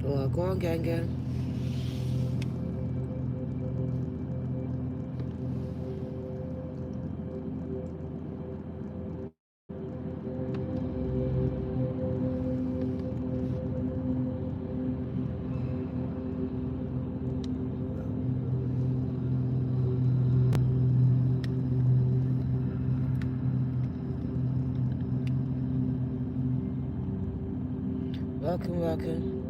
Well, go on, gang, gang. Welcome, welcome.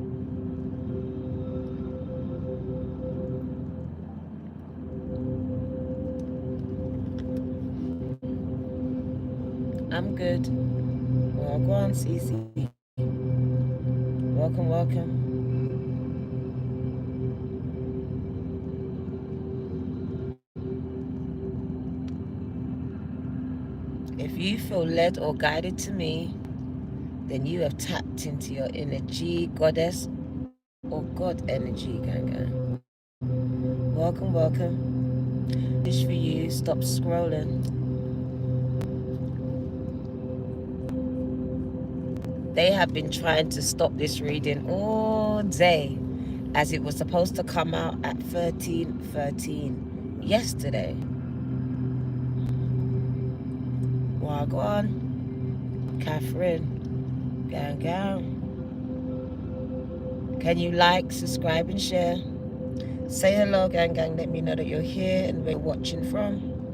I'm good. Well, go on, Cece. Welcome, welcome. If you feel led or guided to me, then you have tapped into your inner G, goddess, or God energy, gang, gang. Welcome, welcome. Wish for you, stop scrolling. They have been trying to stop this reading all day, as it was supposed to come out at 13:13 yesterday. Wagwan, Catherine, gang, gang. Can you like, subscribe, and share? Say hello, gang, gang. Let me know that you're here and where you're watching from.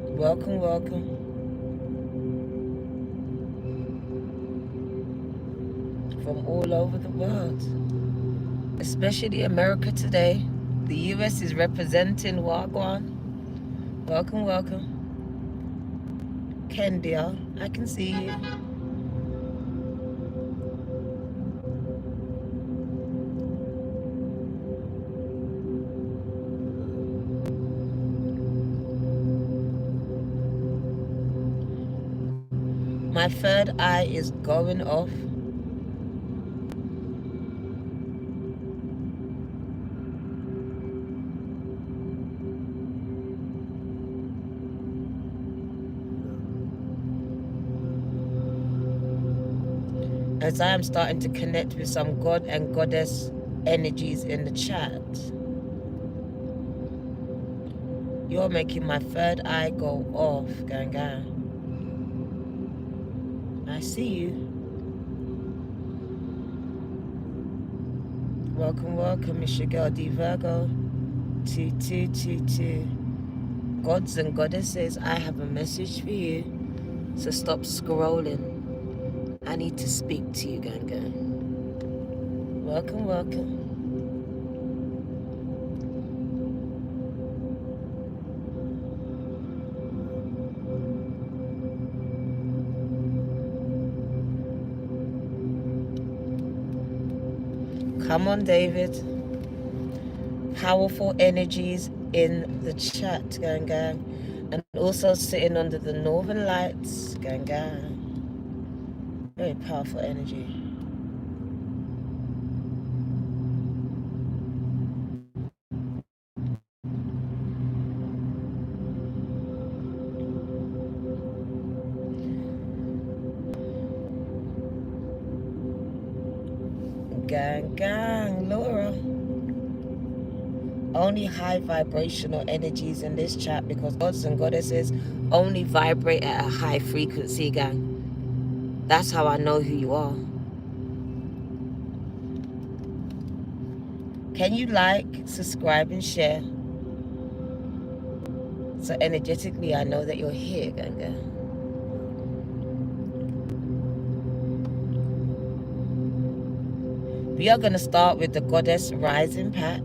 Welcome, welcome. From all over the world, especially America today. The US is representing Wagwan. Welcome, welcome. Kendia, I can see you. My third eye is going off. As I am starting to connect with some God and Goddess energies in the chat. You're making my third eye go off, gang, gang. I see you. Welcome, welcome, it's your girl D Virgo. 2222. Gods and goddesses, I have a message for you. So stop scrolling. I need to speak to you, gang, gang. Welcome, welcome. Come on, David. Powerful energies in the chat, gang, gang. And also sitting under the northern lights, gang, gang. Very powerful energy. Gang, gang, Laura. Only high vibrational energies in this chat, because gods and goddesses only vibrate at a high frequency, gang. That's how I know who you are. Can you like, subscribe, and share? So energetically, I know that you're here, Ganga. We are going to start with the Goddess Rising pack.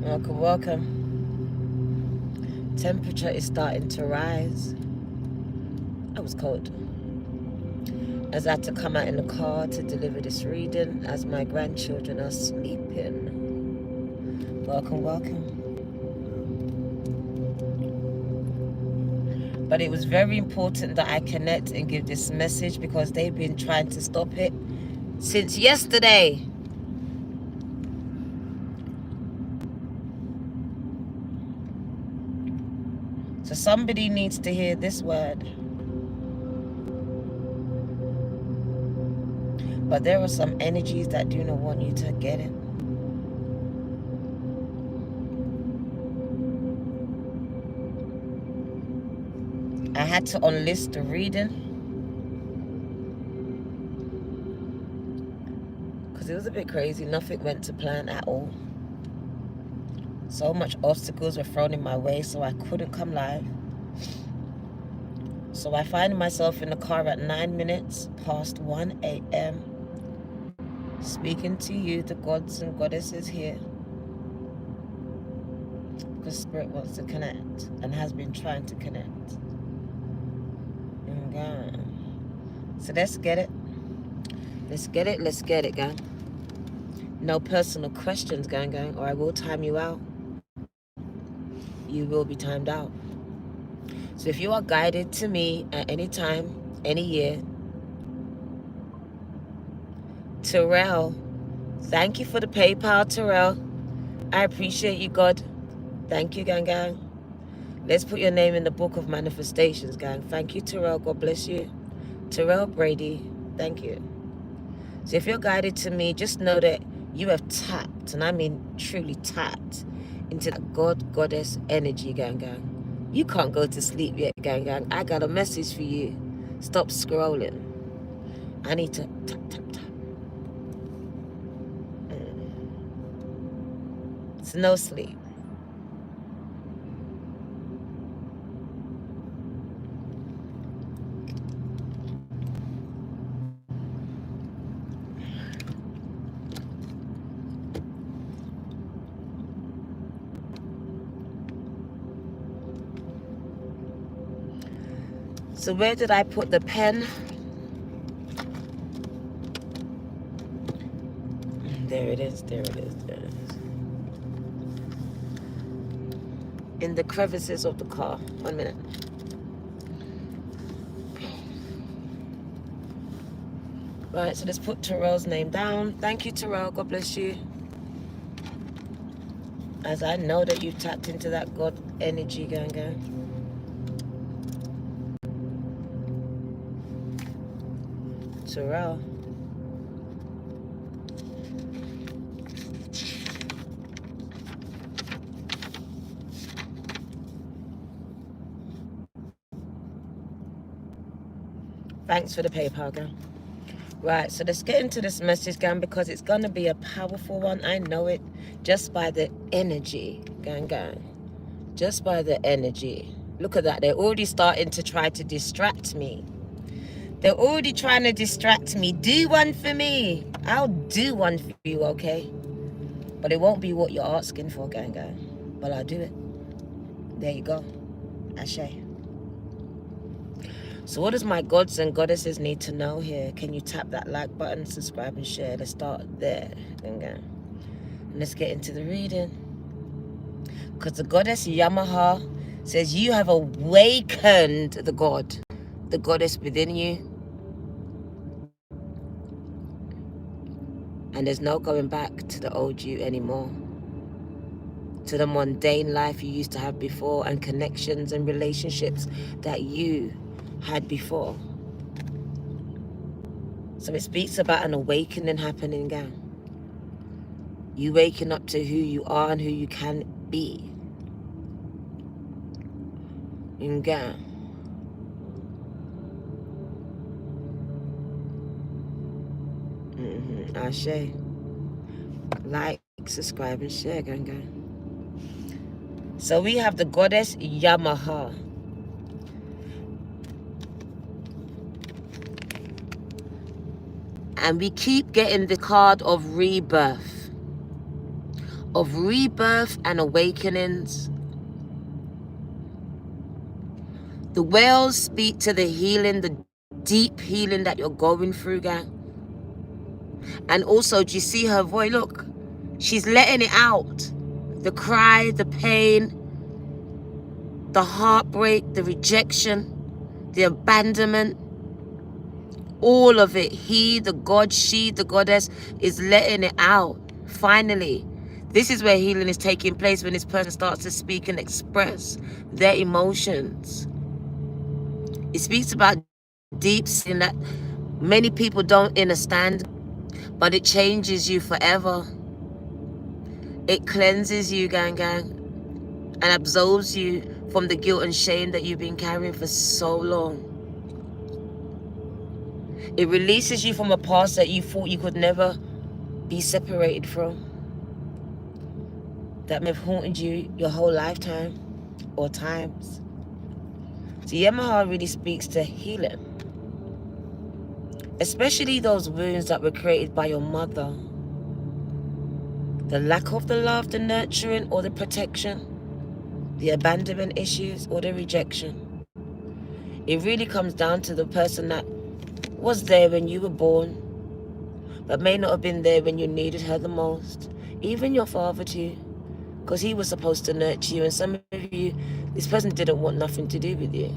Welcome, welcome. Temperature is starting to rise. I was cold. As I had to come out in the car to deliver this reading as my grandchildren are sleeping. Welcome, welcome. But it was very important that I connect and give this message because they've been trying to stop it since yesterday. So somebody needs to hear this word. But there are some energies that do not want you to get it. I had to unlist the reading because it was a bit crazy. Nothing went to plan at all. So much obstacles were thrown in my way, so I couldn't come live. So I find myself in the car at 9 minutes past 1 a.m. speaking to you, the gods and goddesses here, because Spirit wants to connect and has been trying to connect. So let's get it. Let's get it. Let's get it, gang. No personal questions, gang, or I will time you out. You will be timed out. So if you are guided to me at any time, any year, Terrell, thank you for the PayPal, Terrell. I appreciate you, God. Thank you, gang. Let's put your name in the book of manifestations, gang. Thank you, Terrell. God bless you. Terrell Brady, thank you. So if you're guided to me, just know that you have tapped, and I mean truly tapped, into the goddess energy, gang. You can't go to sleep yet, gang. I got a message for you. Stop scrolling. I need to tap. It's no sleep. So where did I put the pen? There it is. In the crevices of the car. 1 minute. Right, so let's put Terrell's name down. Thank you, Terrell. God bless you. As I know that you tapped into that God energy, gang. Terrell. Thanks for the PayPal, gang. Right, so let's get into this message, gang, because it's going to be a powerful one. I know it just by the energy, gang. Just by the energy. Look at that. They're already starting to try to distract me. They're already trying to distract me. Do one for me. I'll do one for you, okay? But it won't be what you're asking for, gang. But I'll do it. There you go. Ashe. So what does my gods and goddesses need to know here? Can you tap that like button, subscribe and share? Let's start there. And let's get into the reading. Because the goddess Yamaha says you have awakened the god. the goddess within you. And there's no going back to the old you anymore. To the mundane life you used to have before, and connections and relationships that you had before. So it speaks about an awakening happening, gang. You waking up to who you are and who you can be. Gang. Ashe. Like, subscribe, and share, gang. So we have the goddess Yamaha. And we keep getting the card of rebirth. Of rebirth and awakenings. The whales speak to the healing, the deep healing that you're going through, gang. And also, do you see her voice? Look, she's letting it out. The cry, the pain, the heartbreak, the rejection, the abandonment, all of it. He, the god, she, the goddess, is letting it out. Finally, this is where healing is taking place, when this person starts to speak and express their emotions. It speaks about deep sin that many people don't understand, but it changes you forever. It cleanses you, gang, and absolves you from the guilt and shame that you've been carrying for so long. It releases you from a past that you thought you could never be separated from, that may have haunted you your whole lifetime or times. So Yemoja really speaks to healing, especially those wounds that were created by your mother. The lack of the love, the nurturing, or the protection, the abandonment issues, or the rejection. It really comes down to the person that was there when you were born, but may not have been there when you needed her the most. Even your father too, because he was supposed to nurture you, and some of you, this person didn't want nothing to do with you.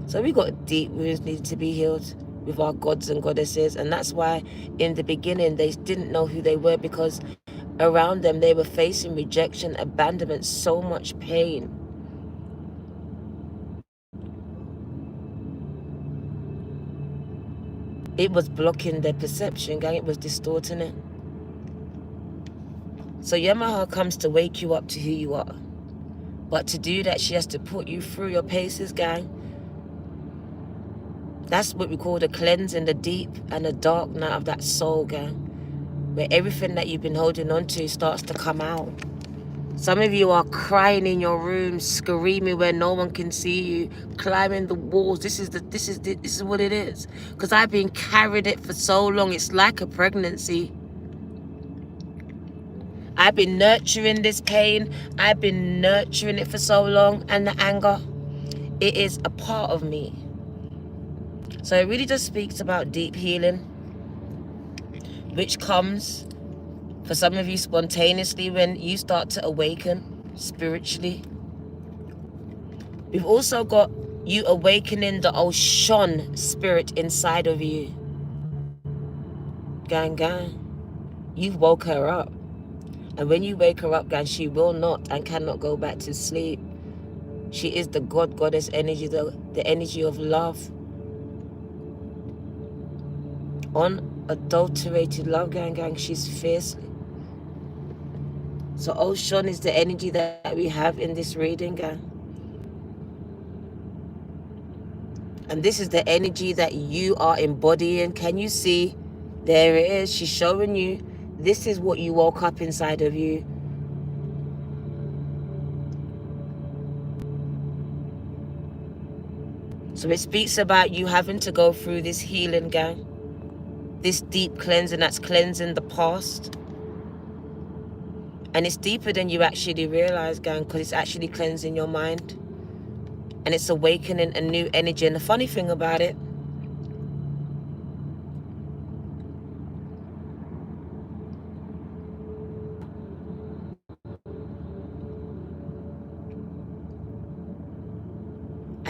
So we got deep wounds needed to be healed with our gods and goddesses, and that's why in the beginning they didn't know who they were, because around them they were facing rejection, abandonment, so much pain. It was blocking their perception, gang. It was distorting it. So Yemoja comes to wake you up to who you are. But to do that, she has to put you through your paces, gang. That's what we call the cleansing, the deep and the dark night of that soul, gang. Where everything that you've been holding on to starts to come out. Some of you are crying in your room, screaming where no one can see you, climbing the walls. This is what it is. Because I've been carrying it for so long. It's like a pregnancy. I've been nurturing this pain. I've been nurturing it for so long. And the anger, it is a part of me. So it really just speaks about deep healing, which comes for some of you spontaneously when you start to awaken spiritually. We've also got you awakening the Oshun spirit inside of you. Gang. You've woke her up. And when you wake her up, gang, she will not and cannot go back to sleep. She is the goddess energy, the energy of love. Unadulterated love, gang. She's fierce. So Oshun is the energy that we have in this reading, gang. And this is the energy that you are embodying. Can you see? There it is. She's showing you. This is what you woke up inside of you. So it speaks about you having to go through this healing, gang. This deep cleansing that's cleansing the past. And it's deeper than you actually realize, gang, because it's actually cleansing your mind. And it's awakening a new energy. And the funny thing about it,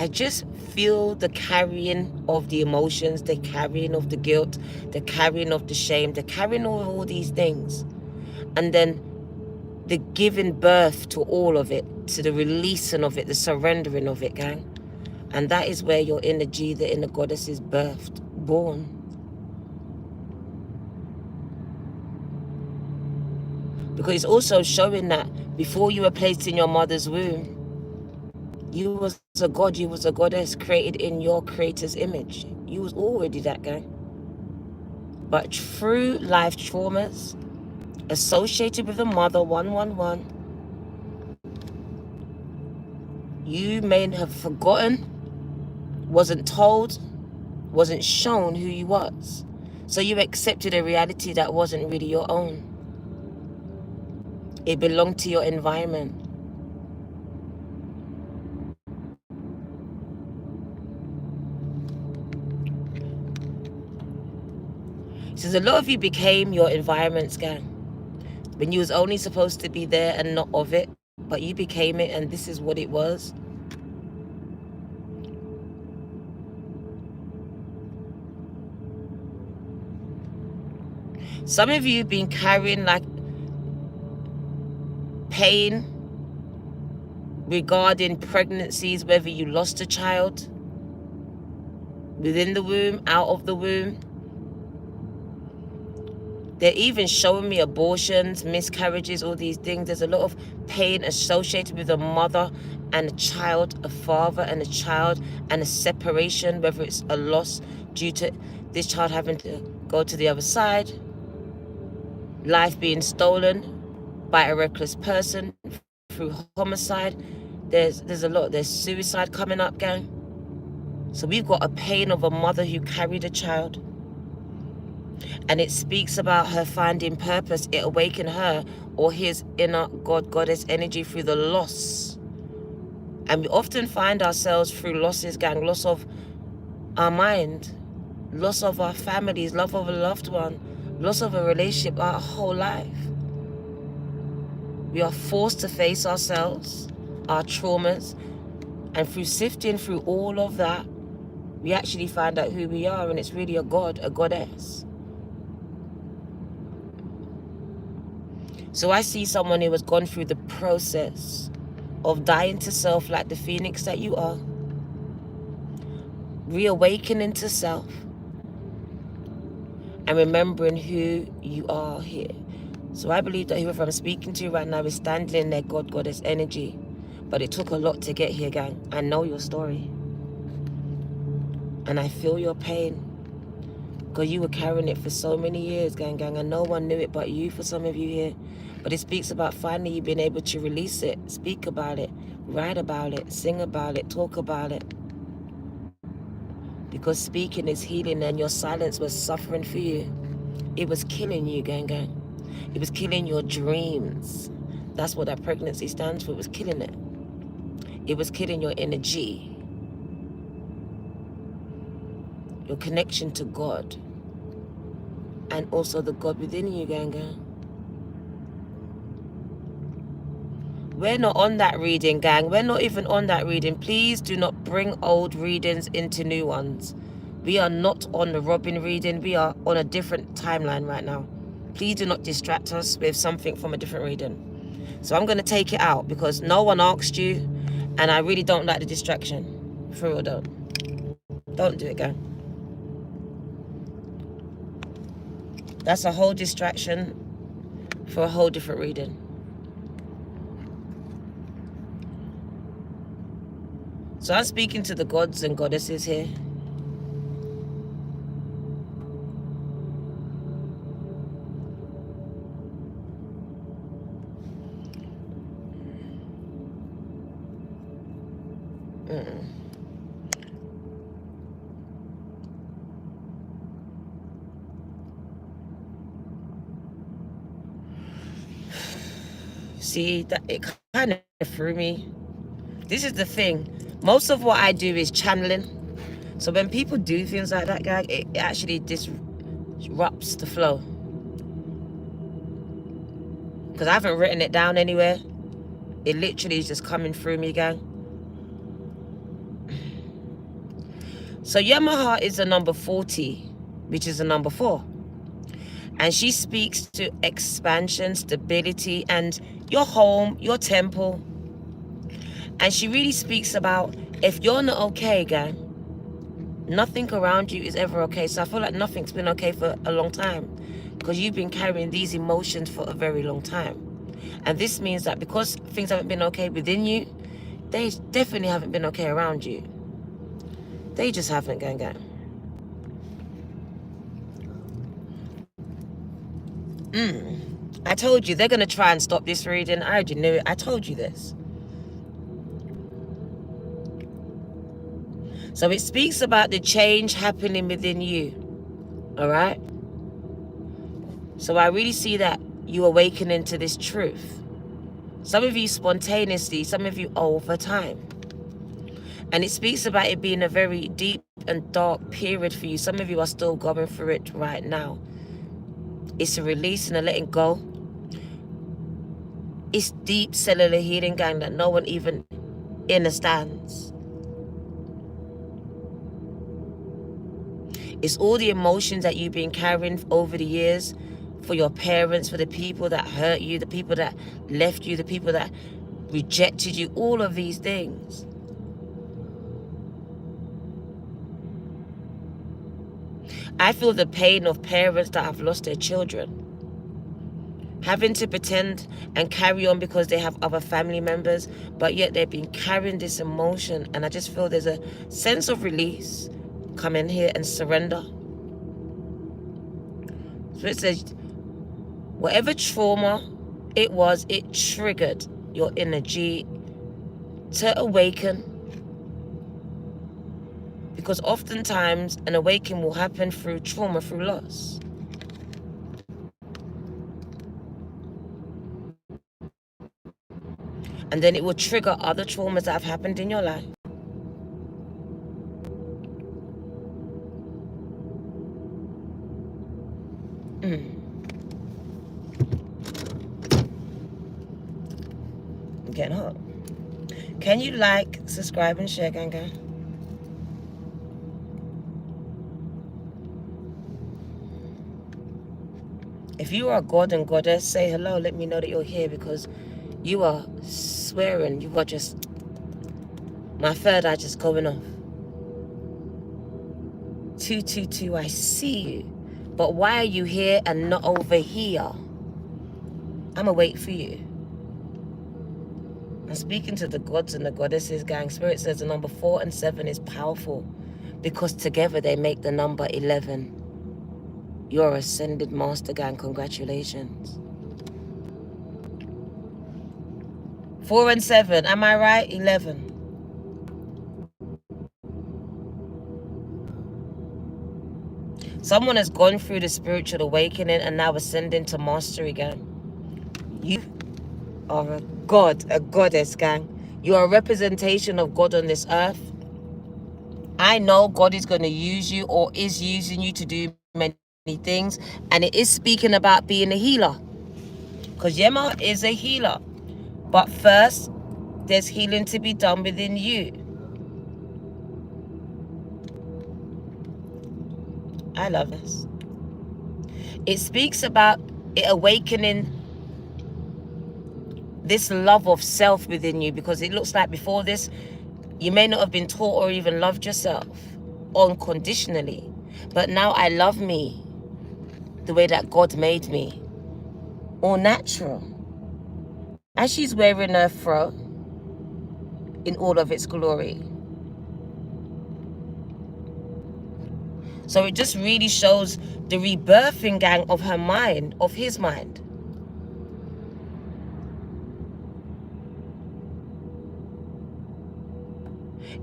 I just feel the carrying of the emotions, the carrying of the guilt, the carrying of the shame, the carrying of all these things. And then the giving birth to all of it, to the releasing of it, the surrendering of it, gang. And that is where your inner G, the inner goddess, is birthed, born. Because it's also showing that before you were placed in your mother's womb, you was a god, you was a goddess created in your creator's image. You was already that, gang. But through life traumas associated with the mother 111, you may have forgotten, wasn't told, wasn't shown who you was. So you accepted a reality that wasn't really your own. It belonged to your environment. So a lot of you became your environment's, gang. When you was only supposed to be there and not of it, but you became it, and this is what it was. Some of you have been carrying like pain regarding pregnancies, whether you lost a child within the womb, out of the womb. They're even showing me abortions, miscarriages, all these things. There's a lot of pain associated with a mother and a child, a father and a child, and a separation, whether it's a loss due to this child having to go to the other side, life being stolen by a reckless person through homicide. There's a lot. There's suicide coming up, gang. So we've got a pain of a mother who carried a child. And it speaks about her finding purpose. It awakened her or his inner God, goddess energy through the loss. And we often find ourselves through losses, gang. Loss of our mind, loss of our families, love of a loved one, loss of a relationship, our whole life. We are forced to face ourselves, our traumas, and through sifting through all of that, we actually find out who we are, and it's really a god, a goddess. So I see someone who has gone through the process of dying to self like the phoenix that you are, reawakening to self, and remembering who you are here. So I believe that whoever I'm speaking to right now is standing in their God, goddess energy. But it took a lot to get here, gang. I know your story. And I feel your pain. Because you were carrying it for so many years, gang, and no one knew it but you, for some of you here. But it speaks about finally you being able to release it, speak about it, write about it, sing about it, talk about it. Because speaking is healing, and your silence was suffering for you. It was killing you, gang. It was killing your dreams. That's what that pregnancy stands for. It was killing it. It was killing your energy, your connection to God, and also the God within you, gang. We're not on that reading, gang. We're not even on that reading. Please do not bring old readings into new ones. We are not on the Robin reading. We are on a different timeline right now. Please do not distract us with something from a different reading. So I'm going to take it out because no one asked you, and I really don't like the distraction. For real, don't do it, gang. That's a whole distraction for a whole different reading. So I'm speaking to the gods and goddesses here. See, that it kind of threw me. This is the thing. Most of what I do is channeling. So when people do things like that, gang, it actually disrupts the flow. Because I haven't written it down anywhere. It literally is just coming through me, gang. So Yemoja is the number 40, which is the number 4. And she speaks to expansion, stability, and your home, your temple. And she really speaks about, if you're not okay, gang, nothing around you is ever okay. So I feel like nothing's been okay for a long time, because you've been carrying these emotions for a very long time. And this means that because things haven't been okay within you, they definitely haven't been okay around you. They just haven't, gang. I told you they're going to try and stop this reading. I already knew it. I told you this. So it speaks about the change happening within you. All right? So I really see that you awakening to this truth. Some of you spontaneously, some of you over time. And it speaks about it being a very deep and dark period for you. Some of you are still going through it right now. It's a release and a letting go. It's deep cellular healing, gang, that no one even understands. It's all the emotions that you've been carrying over the years for your parents, for the people that hurt you, the people that left you, the people that rejected you, all of these things. I feel the pain of parents that have lost their children, having to pretend and carry on because they have other family members, but yet they've been carrying this emotion. And I just feel there's a sense of release. Come in here and surrender. So it says, whatever trauma it was, it triggered your energy to awaken. Because oftentimes an awakening will happen through trauma, through loss. And then it will trigger other traumas that have happened in your life. I'm getting hot. Can you like, subscribe, and share, gang? If you are a god and goddess, say hello. Let me know that you're here, because you are swearing. You are just, my third eye just going off. 222, I see you. But why are you here and not over here? I'm going to wait for you. I'm speaking to the gods and the goddesses, gang. Spirit says the number 4 and 7 is powerful, because together they make the number 11. You're ascended master, gang. Congratulations. 4 and 7. Am I right? 11. Someone has gone through the spiritual awakening and now ascending to mastery, gang. You are a god, a goddess, gang. You are a representation of God on this earth. I know God is going to use you, or is using you, to do many things. And it is speaking about being a healer, because Yemoja is a healer. But first, there's healing to be done within you. I love this. It speaks about it awakening this love of self within you, because it looks like before this, you may not have been taught or even loved yourself unconditionally. But now I love me the way that God made me, all natural. As she's wearing her throat in all of its glory. So it just really shows the rebirthing, gang, of her mind, of his mind.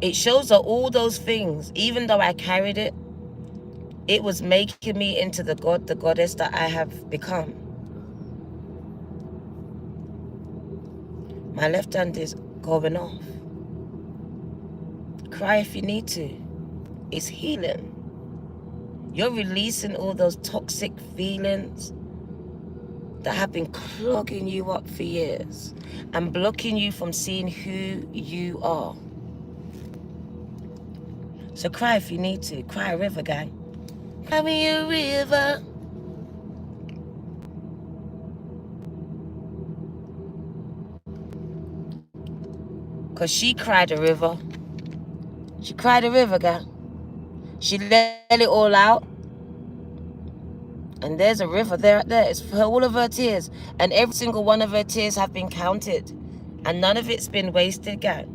It shows that all those things, even though I carried it, it was making me into the god, the goddess that I have become. My left hand is going off. Cry if you need to. It's healing. You're releasing all those toxic feelings that have been clogging you up for years and blocking you from seeing who you are. So cry if you need to. Cry a river, gang. Cry me a river. Because she cried a river. She cried a river, gang. She let it all out. And there's a river there. It's for all of her tears. And every single one of her tears have been counted. And none of it's been wasted, gang.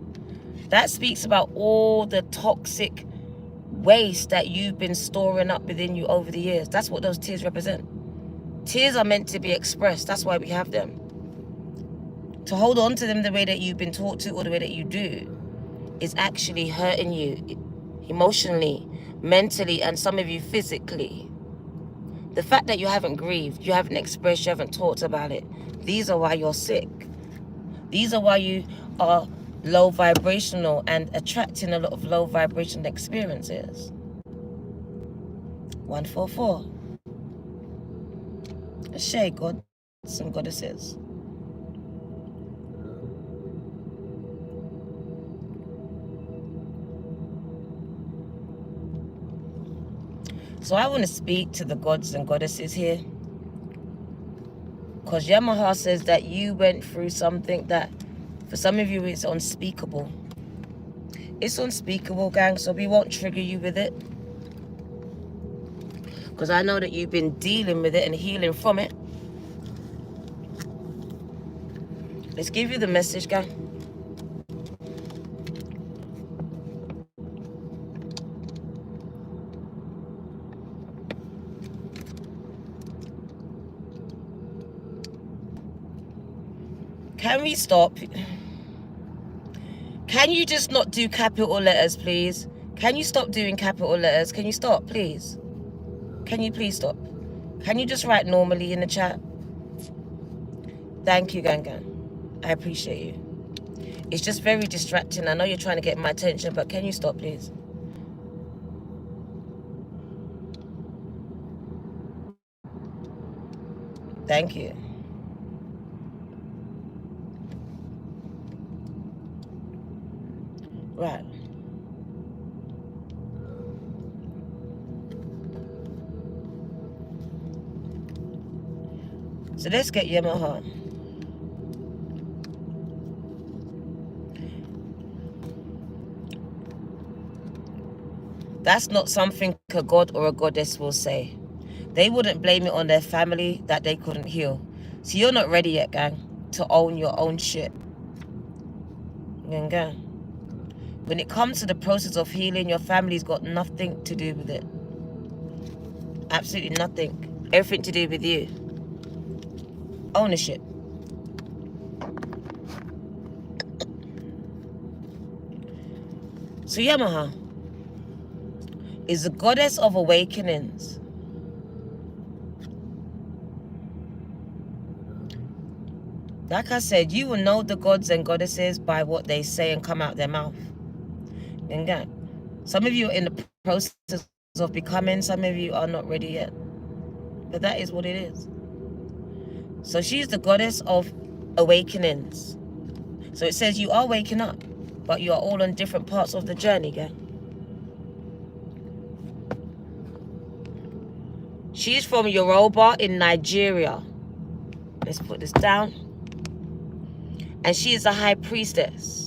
That speaks about all the toxic waste that you've been storing up within you over the years. That's what those tears represent. Tears are meant to be expressed. That's why we have them. To hold on to them the way that you've been taught to, or the way that you do, is actually hurting you emotionally, mentally, and some of you physically. The fact that you haven't grieved, you haven't expressed, you haven't talked about it, these are why you're sick. These are why you are low vibrational and attracting a lot of low vibrational experiences. 144. Ashe, gods and goddesses. So I want to speak to the gods and goddesses here. Because Yamaha says that you went through something that, for some of you, it's unspeakable. It's unspeakable, gang, so we won't trigger you with it. Because I know that you've been dealing with it and healing from it. Let's give you the message, gang. Can we stop? Can you just not do capital letters, please? Can you stop doing capital letters? Can you stop, please? Can you please stop? Can you just write normally in the chat? Thank you, gang. I appreciate you. It's just very distracting. I know you're trying to get my attention, but can you stop, please? Thank you. Right. So let's get Yemoja. That's not something a god or a goddess will say. They wouldn't blame it on their family that they couldn't heal. So you're not ready yet, gang, to own your own shit. Gang. When it comes to the process of healing, your family's got nothing to do with it. Absolutely nothing. Everything to do with you. Ownership. So Yemoja is the goddess of awakenings. Like I said, you will know the gods and goddesses by what they say and come out their mouth. And some of you are in the process of becoming, some of you are not ready yet. But that is what it is. So she's the goddess of awakenings. So it says you are waking up, but you are all on different parts of the journey, gang. She's from Yoruba in Nigeria. Let's put this down. And she is a high priestess.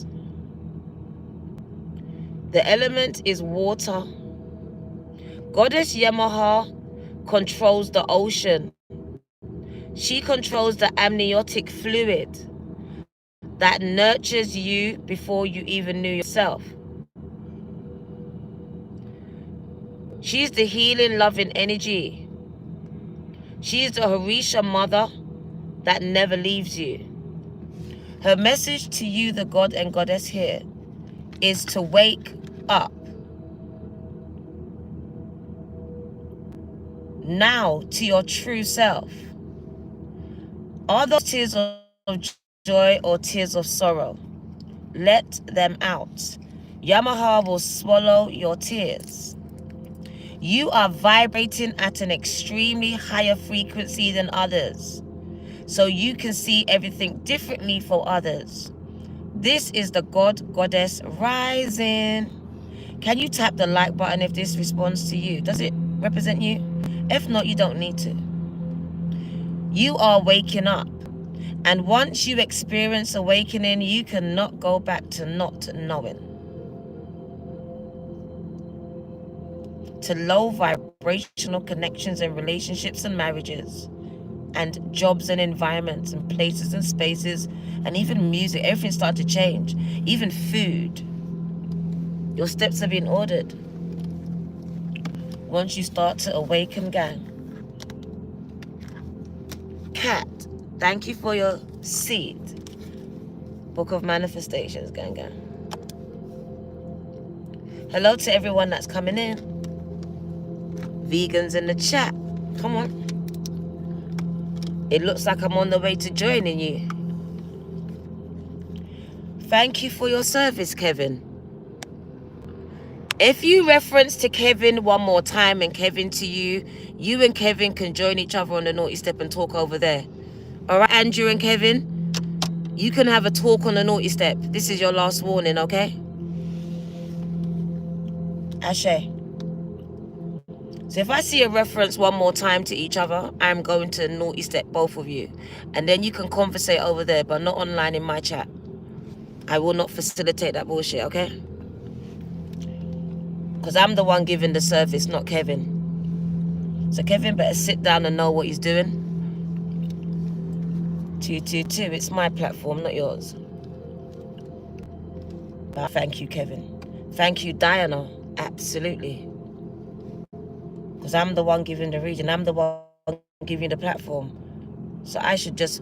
The element is water. Goddess Yemoja controls the ocean. She controls the amniotic fluid that nurtures you before you even knew yourself. She's the healing, loving energy. She's the Harisha mother that never leaves you. Her message to you, the god and goddess here, is to wake up. Now to your true self. Are those tears of joy or tears of sorrow? Let them out. Yemoja will swallow your tears. You are vibrating at an extremely higher frequency than others, so you can see everything differently for others. This is the god, goddess rising. Can you tap the like button if this responds to you? Does it represent you? If not, you don't need to. You are waking up. And once you experience awakening, you cannot go back to not knowing. To low vibrational connections and relationships and marriages, and jobs and environments and places and spaces, and even music. Everything started to change. Even food. Your steps are being ordered. Once you start to awaken, gang. Cat, thank you for your seed. Book of Manifestations, gang, gang. Hello to everyone that's coming in. Vegans in the chat. Come on. It looks like I'm on the way to joining you. Thank you for your service, Kevin. If you reference to Kevin one more time and Kevin to you, you and Kevin can join each other on the naughty step and talk over there. All right, Andrew and Kevin, you can have a talk on the naughty step. This is your last warning, okay? Ashe. So if I see a reference one more time to each other, I'm going to naughty step both of you. And then you can conversate over there, but not online in my chat. I will not facilitate that bullshit, okay? Because I'm the one giving the service, not Kevin. So Kevin better sit down and know what he's doing. 222, it's my platform, not yours. But thank you, Kevin. Thank you, Diana. Absolutely. Because I'm the one giving the reading. I'm the one giving the platform. So I should just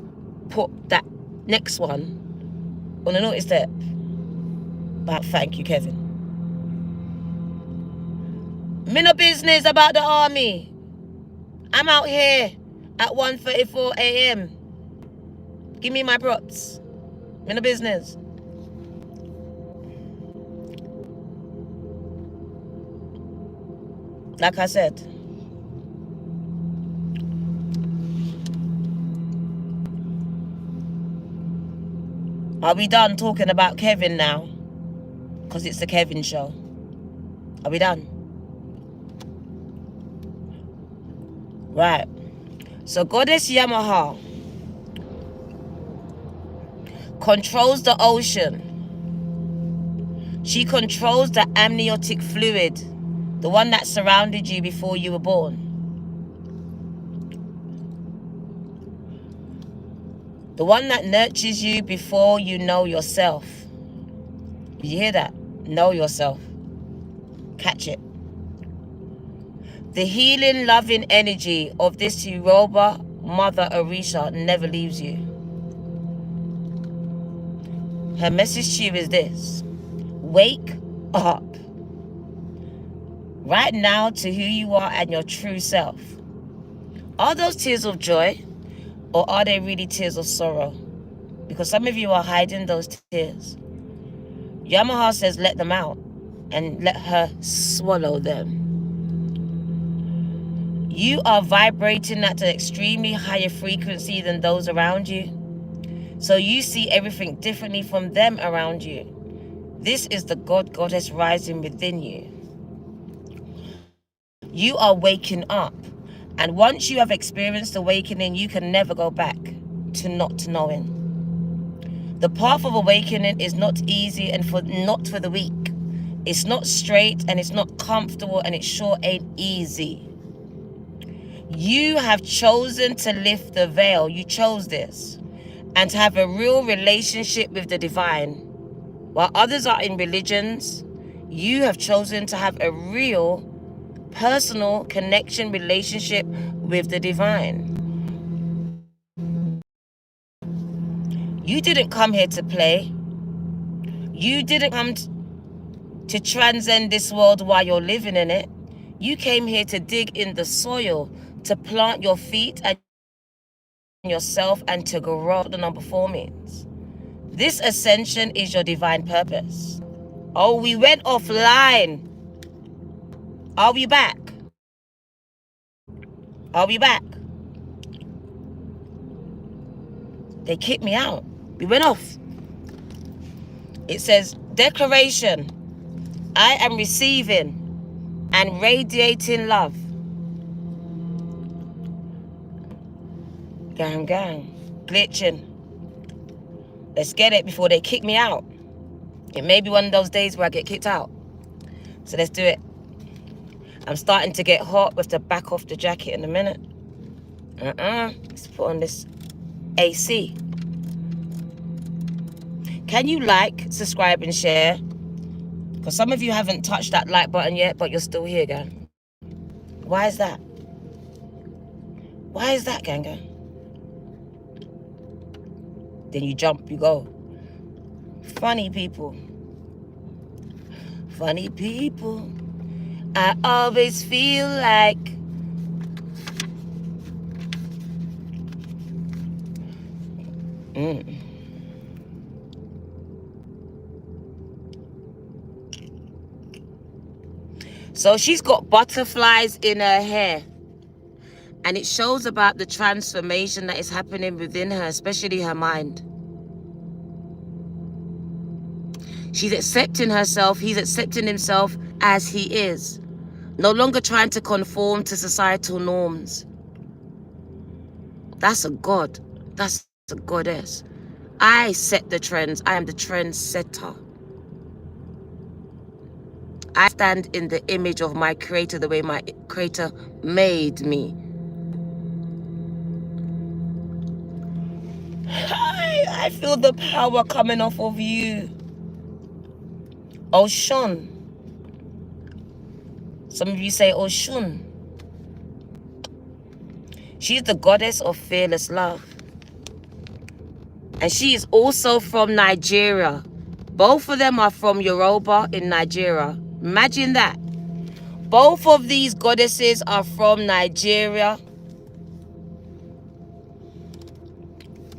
put that next one on the naughty step. But thank you, Kevin. Me no business about the army. I'm out here at 1:34 a.m. Give me my props. Me no business. Like I said. Are we done talking about Kevin now? Because it's the Kevin show. Are we done? Right. So Goddess Yemoja controls the ocean. She controls the amniotic fluid, the one that surrounded you before you were born. The one that nurtures you before you know yourself. Did you hear that? Know yourself. Catch it. The healing, loving energy of this Yoruba Mother Orisha never leaves you. Her message to you is this. Wake up. Right now to who you are and your true self. Are those tears of joy? Or are they really tears of sorrow? Because some of you are hiding those tears. Yemoja says let them out and let her swallow them. You are vibrating at an extremely higher frequency than those around you. So you see everything differently from them around you. This is the God-Goddess rising within you. You are waking up. And once you have experienced awakening, you can never go back to not knowing. The path of awakening is not easy and not for the weak. It's not straight and it's not comfortable and it sure ain't easy. You have chosen to lift the veil. You chose this. And to have a real relationship with the divine. While others are in religions, you have chosen to have a real personal connection, relationship with the divine. You didn't come here to play. You didn't come to transcend this world while you're living in it. You came here to dig in the soil, to plant your feet and yourself and to grow. The number 4 means. This ascension is your divine purpose. Oh, we went offline. Are we back? Are we back? They kicked me out. We went off. It says, declaration. I am receiving and radiating love. Gang, gang. Glitching. Let's get it before they kick me out. It may be one of those days where I get kicked out. So let's do it. I'm starting to get hot with the back off the jacket in a minute. Let's put on this AC. Can you like, subscribe, and share? Because some of you haven't touched that like button yet, but you're still here, gang. Why is that? Why is that, gang, gang? Then you jump, you go. Funny people. Funny people. I always feel like So she's got butterflies in her hair. And it shows about the transformation that is happening within her, especially her mind. She's accepting herself. He's accepting himself as he is. No longer trying to conform to societal norms. That's a god. That's a goddess. I set the trends. I am the trend setter. I stand in the image of my creator, the way my creator made me. I feel the power coming off of you. Oshun. Some of you say Oshun. She's the goddess of fearless love. And she is also from Nigeria. Both of them are from Yoruba in Nigeria. Imagine that. Both of these goddesses are from Nigeria.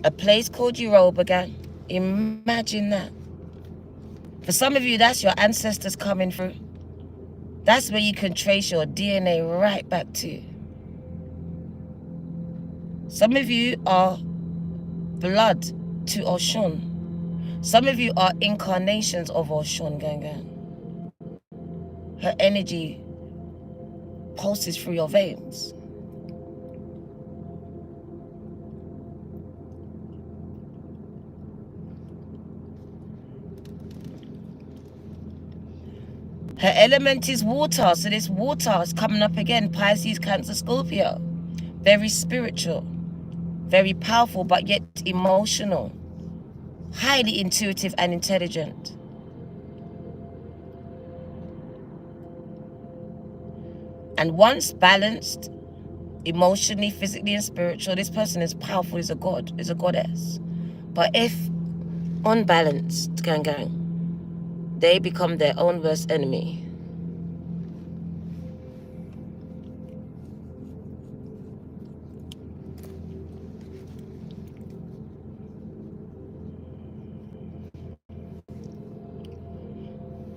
A place called Yoruba, gang. Imagine that. For some of you, that's your ancestors coming through. That's where you can trace your DNA right back to. Some of you are blood to Oshun. Some of you are incarnations of Oshun, gang, gang. Her energy pulses through your veins. Her element is water, so this water is coming up again. Pisces, Cancer, Scorpio. Very spiritual, very powerful, but yet emotional. Highly intuitive and intelligent. And once balanced, emotionally, physically, and spiritual, this person is powerful, is a god, is a goddess. But if unbalanced, gang, gang, they become their own worst enemy.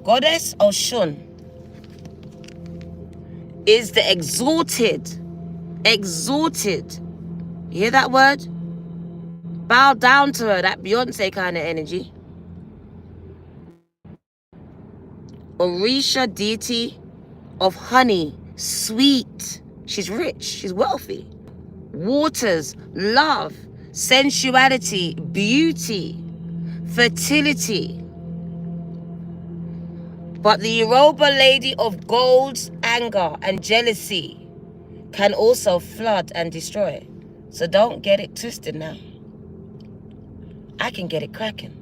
Goddess Oshun is the exalted. You hear that word? Bow down to her, that Beyonce kind of energy. Orisha deity of honey, sweet. She's rich, she's wealthy. Waters, love, sensuality, beauty, fertility. But the Yoruba lady of gold, anger, and jealousy can also flood and destroy. So don't get it twisted now. I can get it cracking.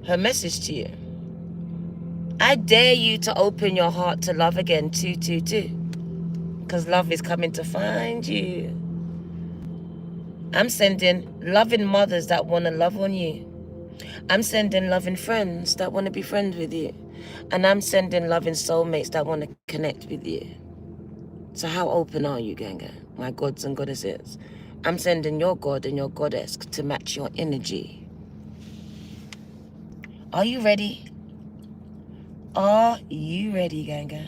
Her message to you. I dare you to open your heart to love again, 222. Because love is coming to find you. I'm sending loving mothers that want to love on you. I'm sending loving friends that want to be friends with you. And I'm sending loving soulmates that want to connect with you. So how open are you, Ganga? My gods and goddesses. I'm sending your god and your goddess to match your energy. Are you ready? Are you ready, Ganga?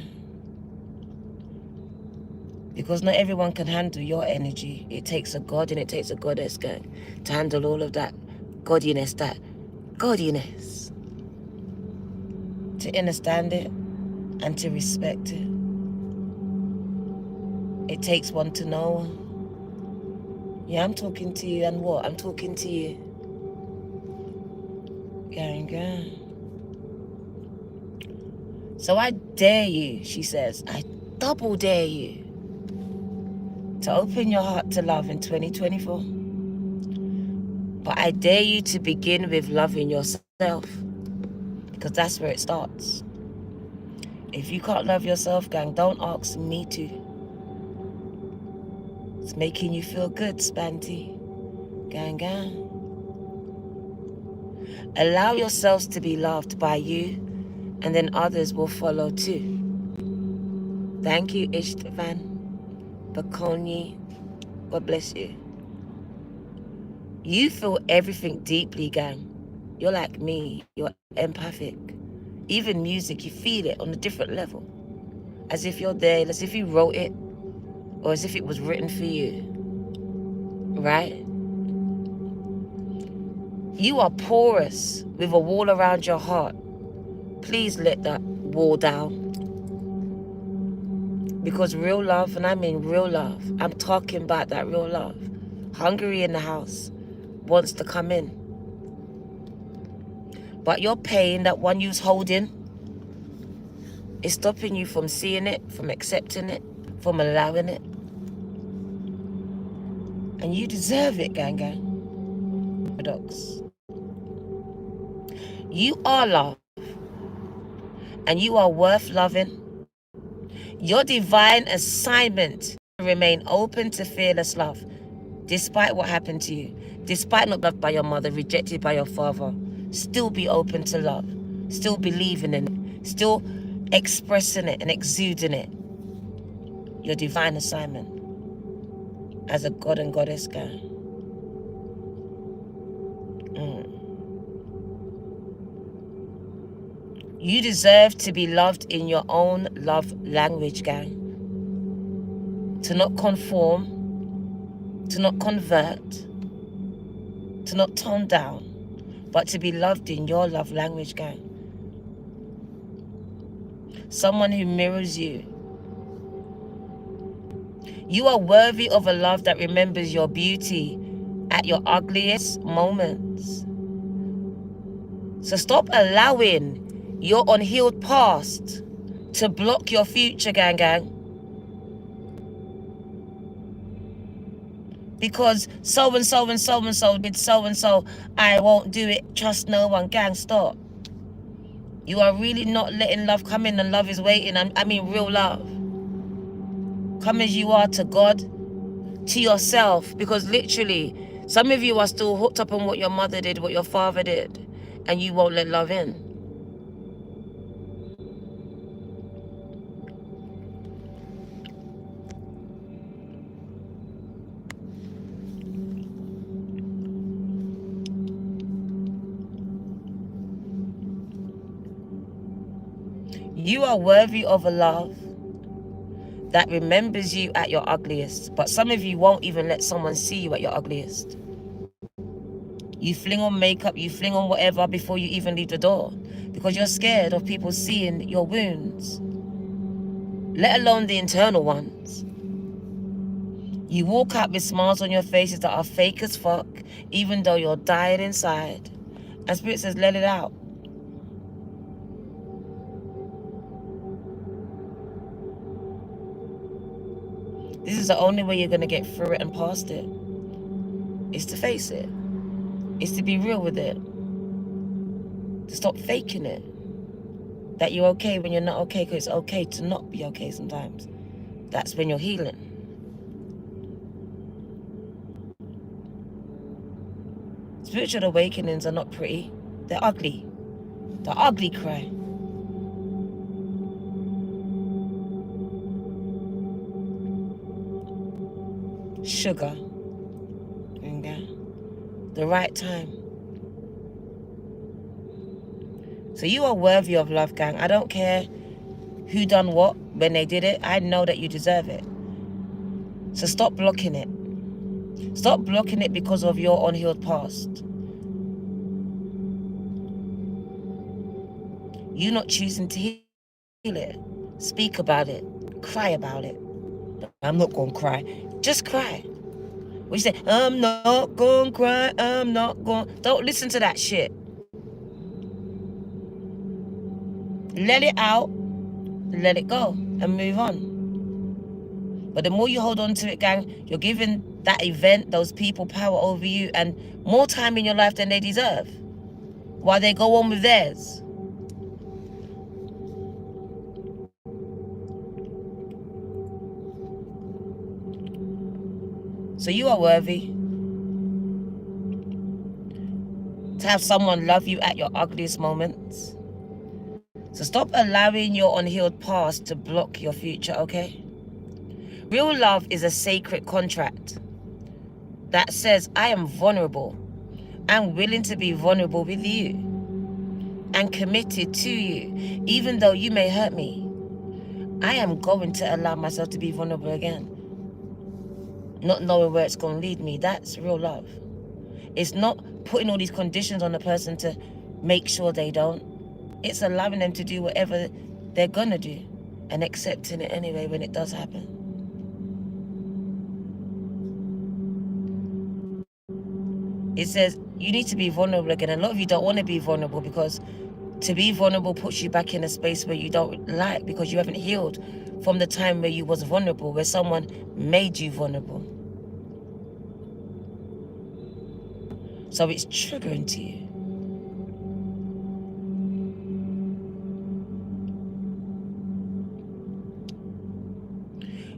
Because not everyone can handle your energy. It takes a god and it takes a goddess, gang, to handle all of that godliness, that godliness. to understand it, and to respect it. It takes one to know. Yeah, I'm talking to you, and what? I'm talking to you. Gang. So I dare you, she says, I double dare you to open your heart to love in 2024. But I dare you to begin with loving yourself, because that's where it starts. If you can't love yourself, gang, don't ask me to. It's making you feel good, Spanty. Gang. Allow yourselves to be loved by you, and then others will follow too. Thank you, Istvan Bakoni. God bless you. You feel everything deeply, gang. You're like me. You're empathic. Even music, you feel it on a different level. As if you're there, as if you wrote it, or as if it was written for you. Right? You are porous with a wall around your heart. Please let that wall down. Because real love, and I mean real love, I'm talking about that real love. Hungry in the house, wants to come in. But your pain, that one you's holding, is stopping you from seeing it, from accepting it, from allowing it. And you deserve it, gang. Paradox. You are love, and you are worth loving. Your divine assignment to remain open to fearless love, despite what happened to you, despite not loved by your mother, rejected by your father. Still be open to love, still believing in it, still expressing it and exuding it. Your divine assignment as a god and goddess, gang. You deserve to be loved in your own love language, gang. To not conform, to not convert, to not tone down, but to be loved in your love language, gang. Someone who mirrors you. You are worthy of a love that remembers your beauty at your ugliest moments. So stop allowing your unhealed past to block your future, gang. Because so-and-so and so-and-so did so-and-so, I won't do it, trust no one, gang, stop. You are really not letting love come in, and love is waiting. I mean real love. Come as you are to God, to yourself, because literally, some of you are still hooked up on what your mother did, what your father did, and you won't let love in. You are worthy of a love that remembers you at your ugliest. But some of you won't even let someone see you at your ugliest. You fling on makeup, you fling on whatever before you even leave the door, because you're scared of people seeing your wounds, let alone the internal ones. You walk out with smiles on your faces that are fake as fuck, even though you're dying inside. And Spirit says, let it out. This is the only way you're going to get through it and past it. Is to face it. Is to be real with it. To stop faking it. That you're okay when you're not okay, because it's okay to not be okay sometimes. That's when you're healing. Spiritual awakenings are not pretty. They're ugly. The ugly cry. Sugar. Okay. The right time. So you are worthy of love, gang. I don't care who done what when they did it. I know that you deserve it. So stop blocking it. Stop blocking it because of your unhealed past. You not choosing to heal it. Speak about it. Cry about it. I'm not going to cry. Just cry. What you say? I'm not going to cry. I'm not going. Don't listen to that shit. Let it out. Let it go and move on. But the more you hold on to it, gang, you're giving that event, those people, power over you and more time in your life than they deserve while they go on with theirs. So you are worthy to have someone love you at your ugliest moments. So stop allowing your unhealed past to block your future, okay? Real love is a sacred contract that says, I am vulnerable. I'm willing to be vulnerable with you and committed to you, even though you may hurt me. I am going to allow myself to be vulnerable again, not knowing where it's going to lead me. That's real love. It's not putting all these conditions on a person to make sure they don't. It's allowing them to do whatever they're going to do and accepting it anyway when it does happen. It says you need to be vulnerable again. A lot of you don't want to be vulnerable because to be vulnerable puts you back in a space where you don't like, because you haven't healed from the time where you was vulnerable, where someone made you vulnerable. So it's triggering to you.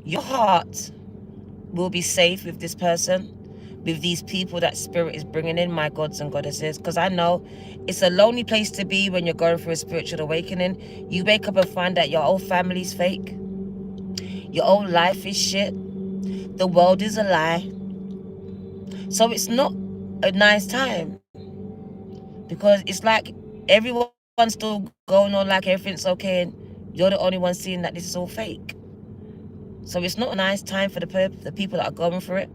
Your heart will be safe with this person, with these people that spirit is bringing in, my gods and goddesses, because I know it's a lonely place to be when you're going through a spiritual awakening. You wake up and find that your whole family's fake. Your old life is shit. The world is a lie. So it's not a nice time, because it's like everyone's still going on like everything's okay and you're the only one seeing that this is all fake. So it's not a nice time for the people that are going through it.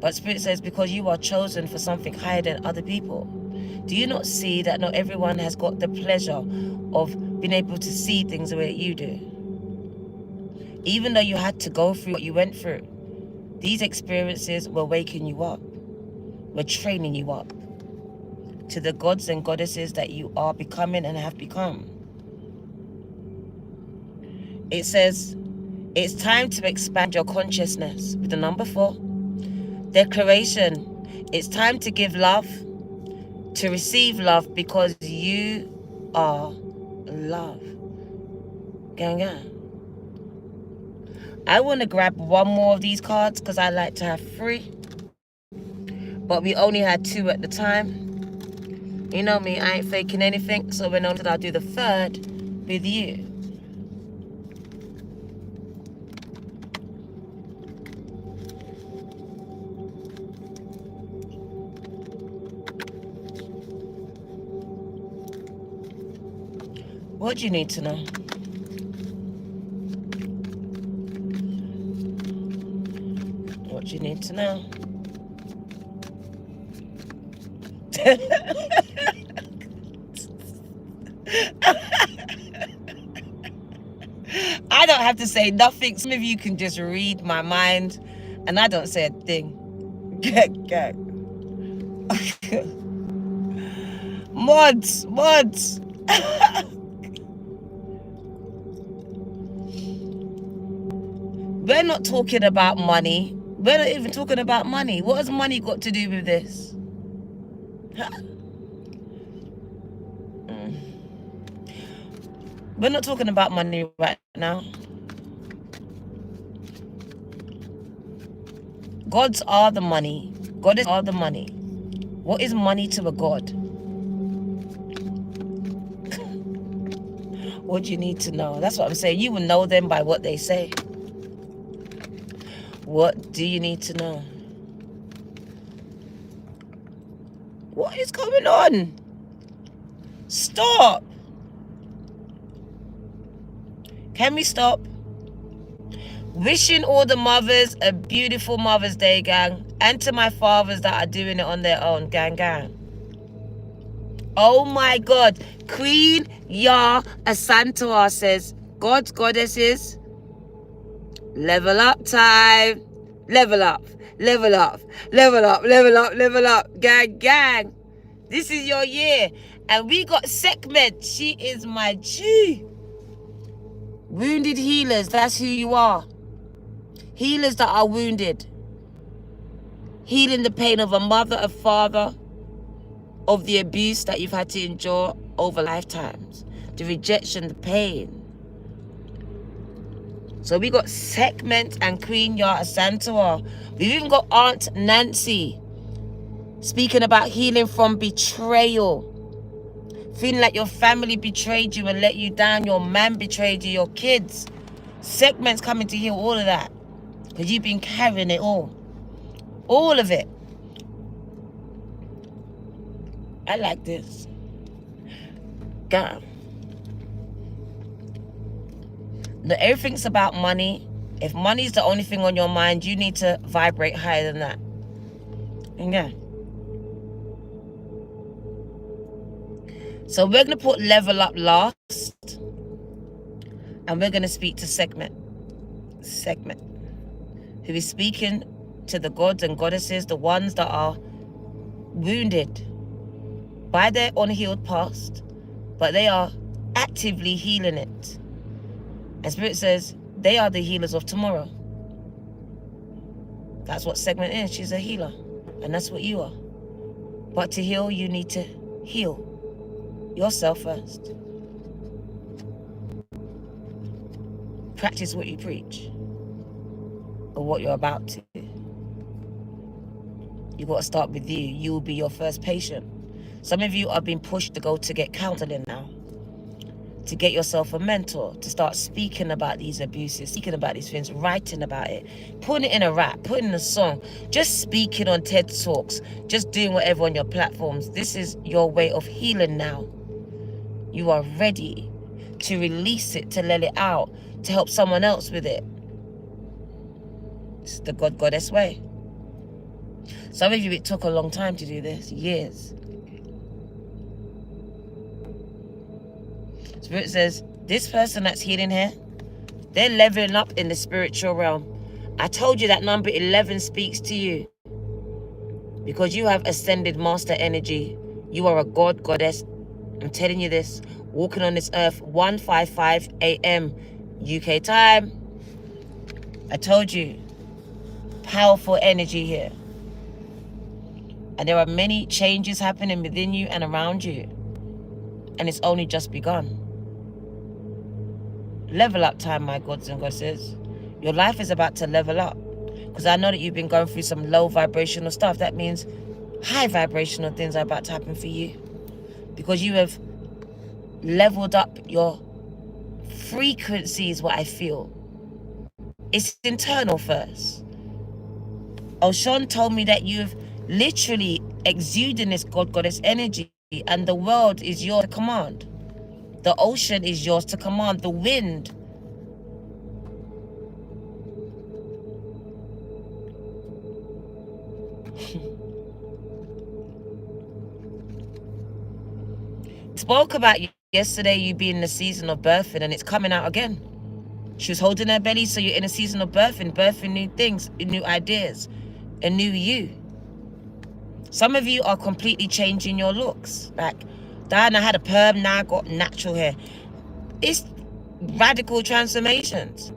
But Spirit says, because you are chosen for something higher than other people. Do you not see that not everyone has got the pleasure of being able to see things the way you do? Even though you had to go through what you went through, these experiences were waking you up. We're training you up to the gods and goddesses that you are becoming and have become. It says, it's time to expand your consciousness with the number 4. Declaration. It's time to give love, to receive love, because you are love. Gang, gang. I want to grab one more of these cards because I like to have 3. But we only had 2 at the time. You know me, I ain't faking anything. So when I'll do the 3rd with you. What do you need to know? What do you need to know? I don't have to say nothing. Some of you can just read my mind, and I don't say a thing. Get. Mods. We're not talking about money. We're not even talking about money. What has money got to do with this? We're not talking about money right now. Gods are the money. Goddesses are the money. What is money to a god? What do you need to know? That's what I'm saying. You will know them by what they say. What do you need to know? What is going on? Stop. Can we stop? Wishing all the mothers a beautiful Mother's Day, gang. And to my fathers that are doing it on their own, gang. Oh my God. Queen Yaa Asantewaa says, God's goddesses, level up time. Level up. Level up. Level up. Level up. Level up. Gang, gang. This is your year. And we got Sekhmet. She is my G. Wounded healers. That's who you are. Healers that are wounded. Healing the pain of a mother, a father, of the abuse that you've had to endure over lifetimes. The rejection, the pain. So we got Sekhmet and Queen Yaa Asantewaa. We've even got Aunt Nancy speaking about healing from betrayal. Feeling like your family betrayed you and let you down. Your man betrayed you, your kids. Sekhmet's coming to heal all of that. Because you've been carrying it all. All of it. I like this. God. No, everything's about money. If money's the only thing on your mind, you need to vibrate higher than that. Yeah. So we're going to put level up last. And we're going to speak to Sekhmet. Sekhmet. Who is speaking to the gods and goddesses, the ones that are wounded by their unhealed past, but they are actively healing it. And Spirit says they are the healers of tomorrow. That's what Sekhmet is. She's a healer. And that's what you are. But to heal, you need to heal yourself first. Practice what you preach. Or what you're about to. You got to start with you. You will be your first patient. Some of you are being pushed to go to get counseling now. To get yourself a mentor, to start speaking about these abuses, speaking about these things, writing about it, putting it in a rap, putting it in a song, just speaking on TED Talks, just doing whatever on your platforms. This is your way of healing now. You are ready to release it, to let it out, to help someone else with it. It's the God-Goddess way. Some of you, it took a long time to do this, years. Spirit says, this person that's healing here, they're leveling up in the spiritual realm. I told you that number 11 speaks to you. Because you have ascended master energy. You are a god, goddess. I'm telling you this. Walking on this earth, 1:55 a.m. UK time. I told you. Powerful energy here. And there are many changes happening within you and around you. And it's only just begun. Level up time, my gods and goddesses. Your life is about to level up. Because I know that you've been going through some low vibrational stuff. That means high vibrational things are about to happen for you. Because you have leveled up your frequency is what I feel. It's internal first. Oshun told me that you've literally exuding this God-Goddess energy. And the world is yours to command. The ocean is yours to command. The wind. Spoke about yesterday you being in the season of birthing, and it's coming out again. She was holding her belly, so you're in a season of birthing new things, new ideas, a new you. Some of you are completely changing your looks. Like, Diana had a perm, now I got natural hair. It's radical transformations.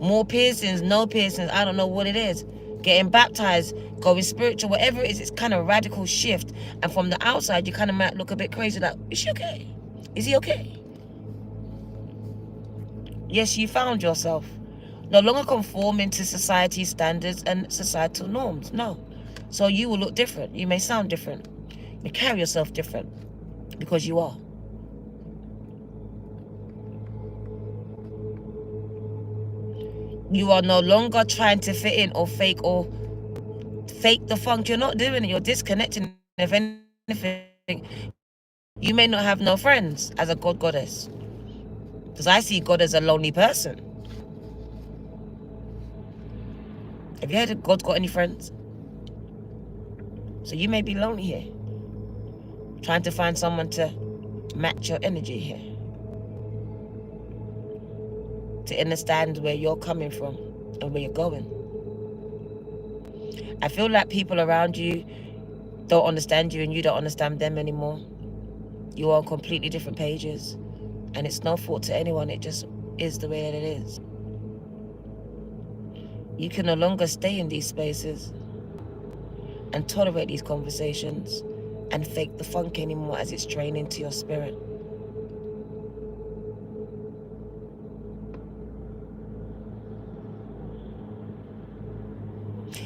More piercings, no piercings, I don't know what it is. Getting baptized, going spiritual, whatever it is, it's kind of radical shift. And from the outside, you kind of might look a bit crazy, like, is she okay? Is he okay? Yes, you found yourself. No longer conforming to society's standards and societal norms, no. So you will look different. You may sound different. You may carry yourself different. Because you are. You are no longer trying to fit in or fake the funk. You're not doing it. You're disconnecting. If anything, you may not have no friends as a god goddess. Because I see God as a lonely person. Have you heard of God got any friends? So you may be lonely here. trying to find someone to match your energy here, to understand where you're coming from and where you're going. I feel like people around you don't understand you and you don't understand them anymore. You're on completely different pages, and it's no fault to anyone. It just is the way that it is. You can no longer stay in these spaces and tolerate these conversations and fake the funk anymore, as it's draining to your spirit.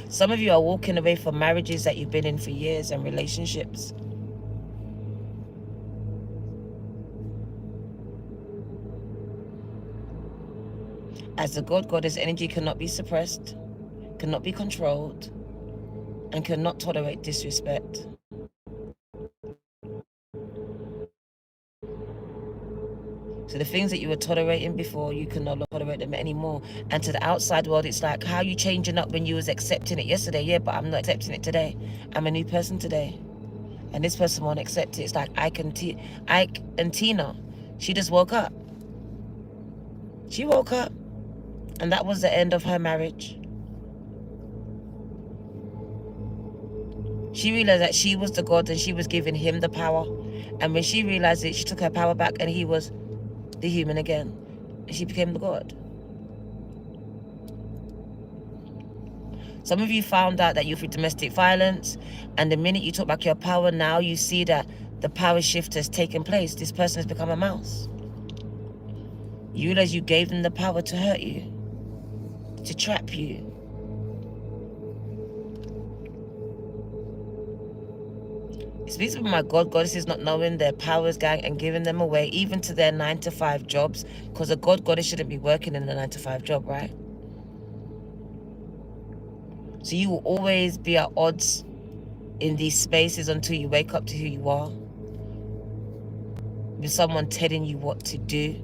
Some of you are walking away from marriages that you've been in for years and relationships. As the goddess energy cannot be suppressed, cannot be controlled, and cannot tolerate disrespect. So the things that you were tolerating before, you can no longer tolerate them anymore. And to the outside world, it's like, how are you changing up when you was accepting it yesterday? Yeah, but I'm not accepting it today. I'm a new person today. And this person won't accept it. It's like Ike and Tina. She just woke up. She woke up. And that was the end of her marriage. She realized that she was the god and she was giving him the power. And when she realized it, she took her power back and he was the human again. And she became the god. Some of you found out that you're through domestic violence, and the minute you took back your power, now you see that the power shift has taken place. This person has become a mouse. You realize you gave them the power to hurt you, to trap you. It speaks about my goddesses not knowing their powers, gang, and giving them away, even to their 9-to-5 jobs, because a goddess shouldn't be working in a 9-to-5 job, right? So you will always be at odds in these spaces until you wake up to who you are. With someone telling you what to do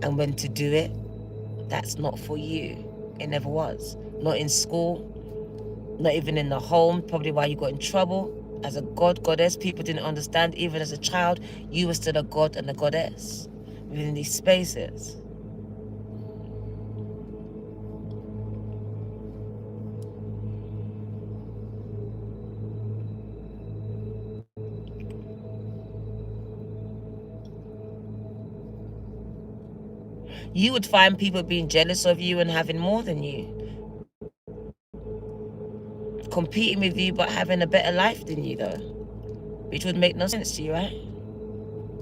and when to do it. That's not for you. It never was. Not in school, not even in the home. Probably why you got in trouble. As a goddess, people didn't understand. Even as a child, you were still a god and a goddess within these spaces. You would find people being jealous of you and having more than you. Competing with you but having a better life than you, though. Which would make no sense to you, right?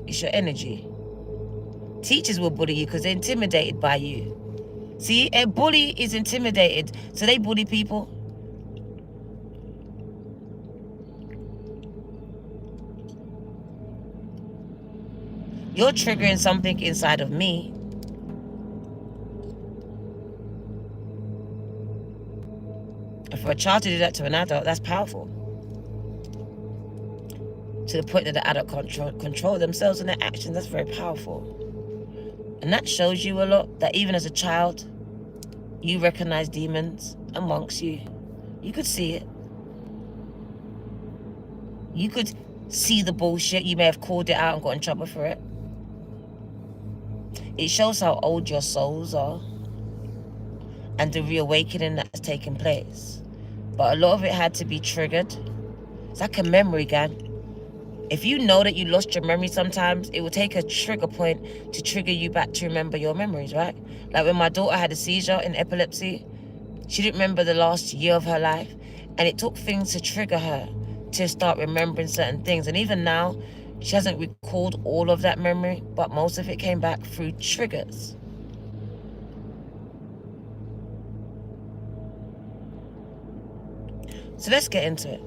It's your energy. Teachers will bully you because they're intimidated by you. See, a bully is intimidated, so they bully people. You're triggering something inside of me. And for a child to do that to an adult, that's powerful. To the point that the adult control themselves and their actions, that's very powerful. And that shows you a lot, that even as a child, you recognize demons amongst you. You could see it. You could see the bullshit. You may have called it out and got in trouble for it. It shows how old your souls are and the reawakening that's taken place. But a lot of it had to be triggered. It's like a memory, gang. If you know that you lost your memory sometimes, it will take a trigger point to trigger you back to remember your memories, right? Like when my daughter had a seizure in epilepsy, she didn't remember the last year of her life. And it took things to trigger her to start remembering certain things. And even now, she hasn't recalled all of that memory, but most of it came back through triggers. So let's get into it.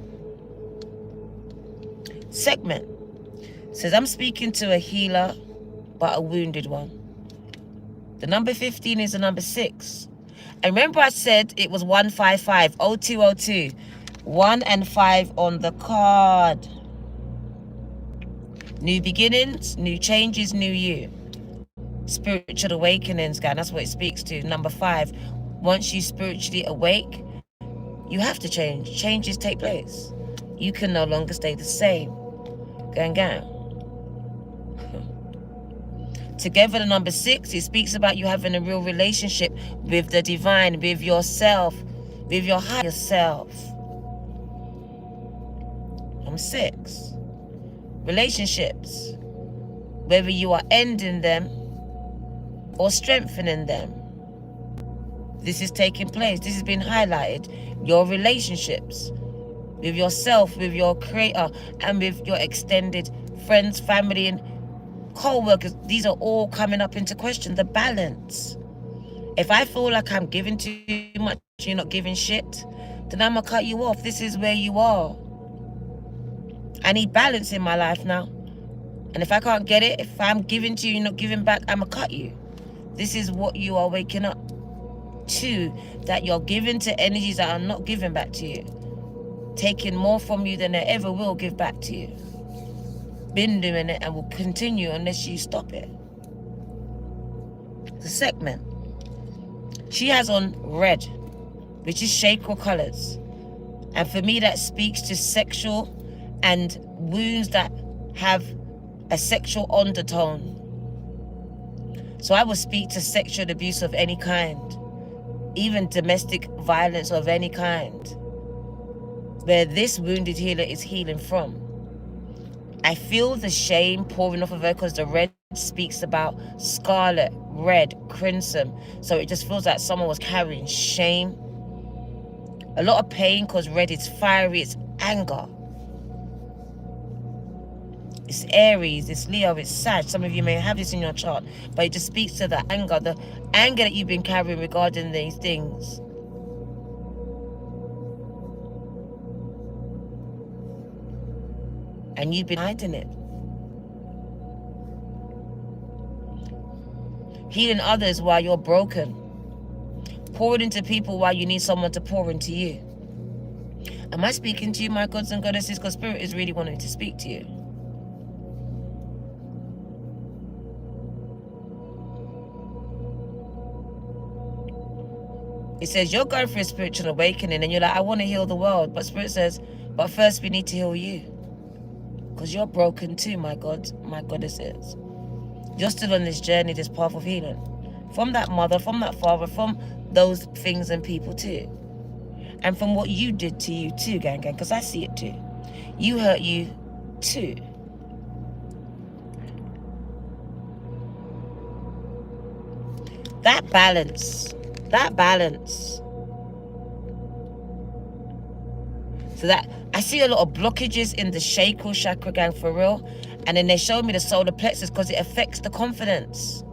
Sekhmet says, I'm speaking to a healer, but a wounded one. The number 15 is the number 6. And remember I said it was 155, 0202. 1 and 5 on the card. New beginnings, new changes, new you. Spiritual awakenings, guys. That's what it speaks to. Number 5. Once you spiritually awake, you have to change. Changes take place. You can no longer stay the same. Gang. Together, the number 6, it speaks about you having a real relationship with the divine, with yourself, with your higher self. Number 6. Relationships, whether you are ending them or strengthening them. This is taking place. This has been highlighted. Your relationships with yourself, with your creator, and with your extended friends, family, and co-workers. These are all coming up into question. The balance. If I feel like I'm giving too much, you're not giving shit, then I'm going to cut you off. This is where you are. I need balance in my life now. And if I can't get it, if I'm giving to you, you're not giving back, I'm going to cut you. This is what you are waking up to, that you're giving to energies that are not giving back to you, taking more from you than they ever will give back to you. Been doing it and will continue unless you stop it. The Sekhmet, she has on red, which is chakra colors, and for me that speaks to sexual and wounds that have a sexual undertone. So I will speak to sexual abuse of any kind, even domestic violence of any kind, where this wounded healer is healing from. I feel the shame pouring off of her because the red speaks about scarlet, red, crimson. So it just feels like someone was carrying shame. A lot of pain because red is fiery, it's anger. It's Aries, it's Leo, it's Sag. Some of you may have this in your chart, but it just speaks to the anger that you've been carrying regarding these things. And you've been hiding it. Healing others while you're broken. Pouring into people while you need someone to pour into you. Am I speaking to you, my gods and goddesses? Because Spirit is really wanting to speak to you. It says you're going through a spiritual awakening and you're like, I want to heal the world. But Spirit says, but first we need to heal you. Because you're broken too, my God, my goddesses. You're still on this journey, this path of healing. From that mother, from that father, from those things and people too. And from what you did to you too, gang. Because I see it too. You hurt you too. That balance. So that I see a lot of blockages in the sacral chakra, gang, for real. And then they showed me the solar plexus because it affects the confidence.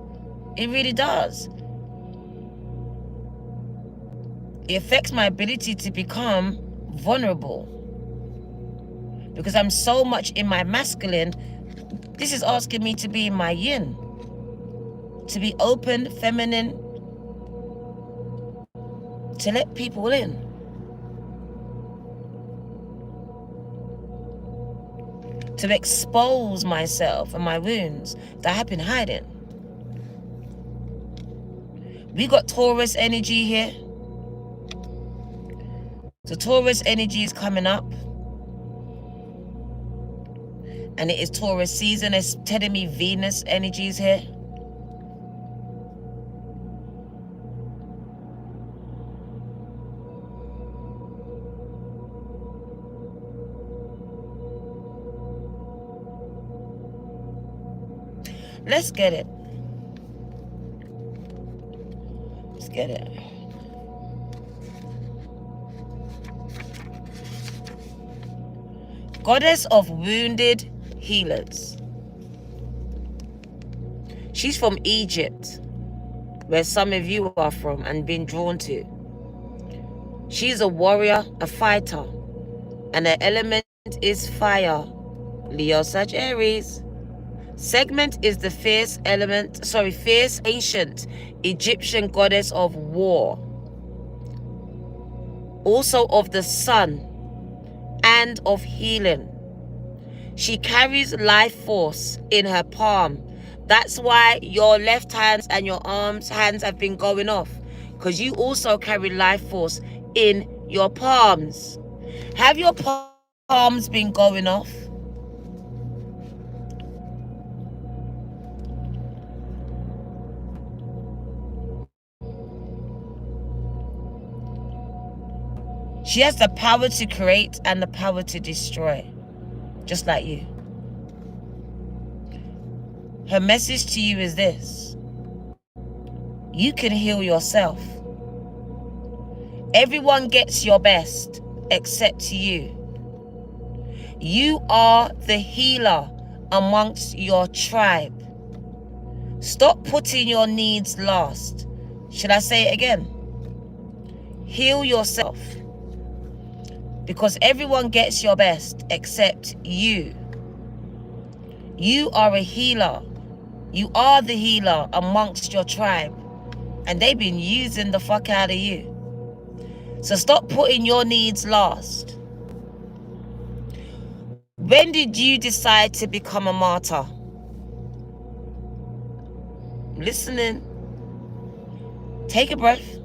It really does. It affects my ability to become vulnerable. Because I'm so much in my masculine, this is asking me to be in my yin. To be open, feminine, to let people in. To expose myself and my wounds that I've been hiding. We got Taurus energy here. So Taurus energy is coming up. And it is Taurus season. It's telling me Venus energy is here. Let's get it. Let's get it. Goddess of wounded healers. She's from Egypt, where some of you are from and been drawn to. She's a warrior, a fighter, and her element is fire. Leo, Sag, Aries. Sekhmet is the fierce ancient Egyptian goddess of war, also of the sun and of healing. She carries life force in her palm. That's why your left hands and your hands have been going off, because you also carry life force in your palms. Have your palms been going off? She has the power to create and the power to destroy, just like you. Her message to you is this: you can heal yourself. Everyone gets your best except you. You are the healer amongst your tribe. Stop putting your needs last. Should I say it again? Heal yourself. Because everyone gets your best except you. You are a healer. You are the healer amongst your tribe. And they've been using the fuck out of you. So stop putting your needs last. When did you decide to become a martyr? Listening. Take a breath.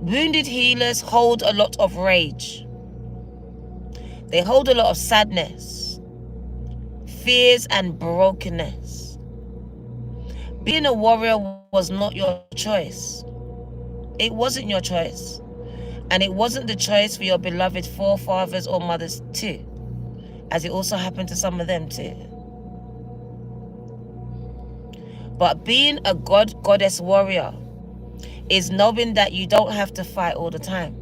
Wounded healers hold a lot of rage. They hold a lot of sadness, fears, and brokenness. Being a warrior was not your choice. It wasn't your choice. And it wasn't the choice for your beloved forefathers or mothers too, as it also happened to some of them too. But being a goddess warrior is knowing that you don't have to fight all the time.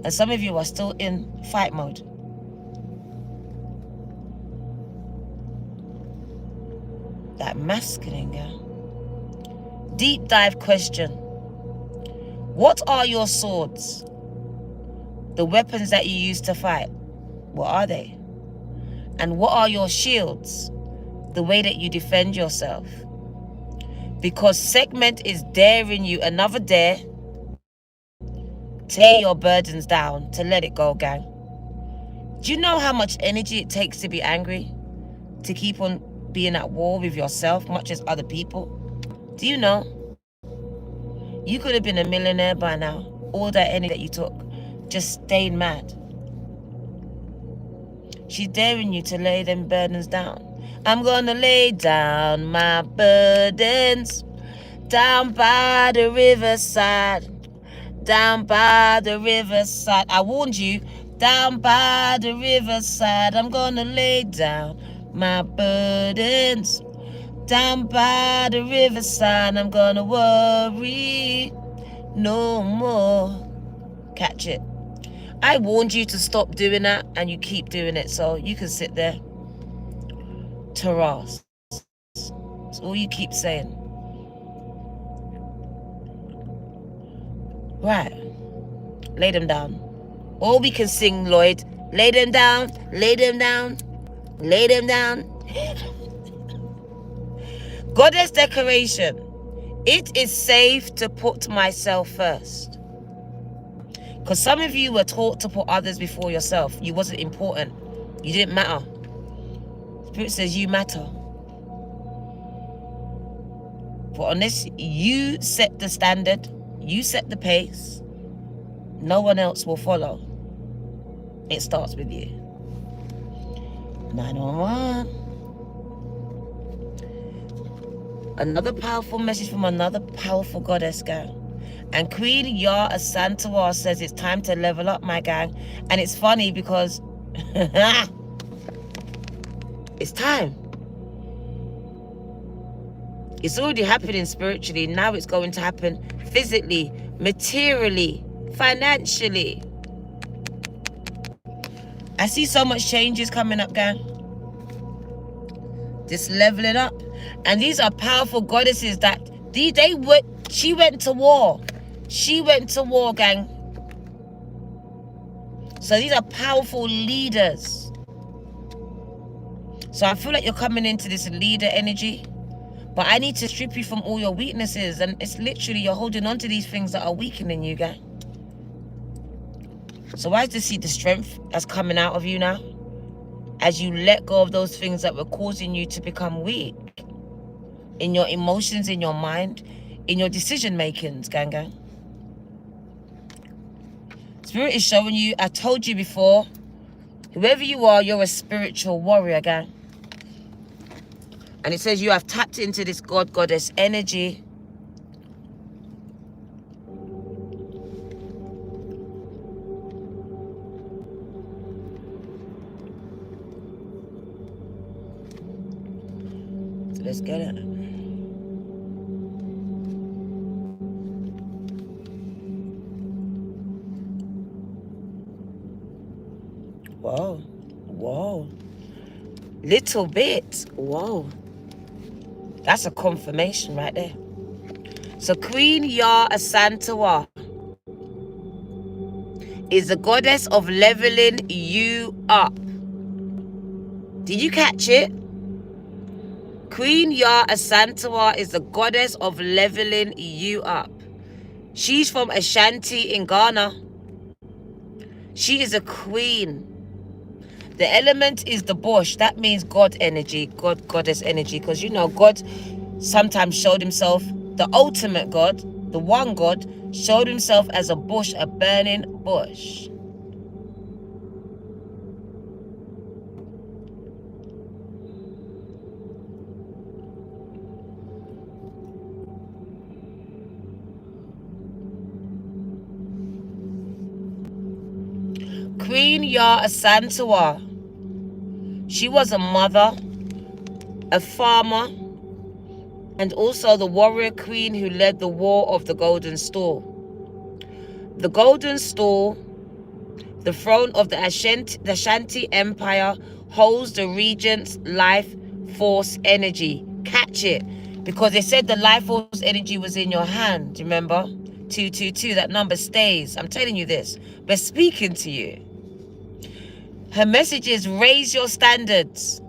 And some of you are still in fight mode. That masculine girl. Deep dive question. What are your swords? The weapons that you use to fight. What are they? And what are your shields? The way that you defend yourself. Because Sekhmet is daring you another dare. Tear your burdens down, to let it go, gang. Do you know how much energy it takes to be angry? To keep on being at war with yourself, much as other people? Do you know? You could have been a millionaire by now. All that energy that you took, just staying mad. She's daring you to lay them burdens down. I'm gonna lay down my burdens down by the riverside. Down by the riverside. I warned you. Down by the riverside. I'm gonna lay down my burdens down by the riverside. I'm gonna worry no more. Catch it. I warned you to stop doing that, and you keep doing it, so you can sit there. Taras. That's all you keep saying. Right. Lay them down. Or we can sing, Lloyd. Lay them down, lay them down, lay them down. Goddess decoration. It is safe to put myself first. Because some of you were taught to put others before yourself. You wasn't important. You didn't matter. Spirit says you matter. For unless you set the standard, you set the pace, no one else will follow. It starts with you. 911. Another powerful message from another powerful goddess, gang. And Queen Yaa Asantewaa says it's time to level up, my gang. And it's funny because it's time. It's already happening spiritually. Now it's going to happen physically, materially, financially. I see so much changes coming up, gang. Just leveling up. And these are powerful goddesses that she went to war. She went to war, gang. So these are powerful leaders. So I feel like you're coming into this leader energy. But I need to strip you from all your weaknesses. And it's literally you're holding on to these things that are weakening you, gang. So I just see the strength that's coming out of you now. As you let go of those things that were causing you to become weak. In your emotions, in your mind, in your decision makings, gang, gang. Spirit is showing you, I told you before, whoever you are, you're a spiritual warrior, gang. And it says you have tapped into this goddess energy. Whoa. Whoa. Little bit. Whoa. That's a confirmation right there. So Queen Yaa Asantewaa is the goddess of leveling you up. Did you catch it? Queen Yaa Asantewaa is the goddess of leveling you up. She's from Ashanti in Ghana. She is a queen. The element is the bush. That means God energy, goddess energy. Because you know, God sometimes showed himself, the ultimate God, the one God, showed himself as a bush, a burning bush. Queen Yaa Asantewaa, she was a mother, a farmer, and also the warrior queen who led the war of the Golden Store. The Golden Store, the throne of the Ashanti Empire, holds the regent's life force energy. Catch it. Because they said the life force energy was in your hand, remember? 222, that number stays. I'm telling you this. We're speaking to you. Her message is raise your standards.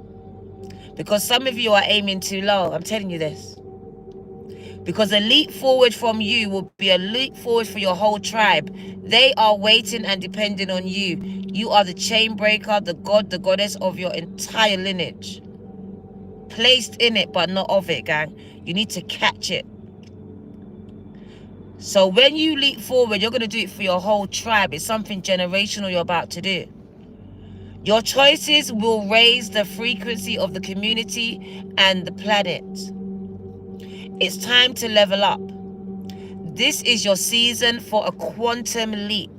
Because some of you are aiming too low. I'm telling you this. Because a leap forward from you will be a leap forward for your whole tribe. They are waiting and depending on you. You are the chain breaker, the god, the goddess of your entire lineage. Placed in it, but not of it, gang. You need to catch it. So when you leap forward, you're going to do it for your whole tribe. It's something generational you're about to do. Your choices will raise the frequency of the community and the planet. It's time to level up. This is your season for a quantum leap.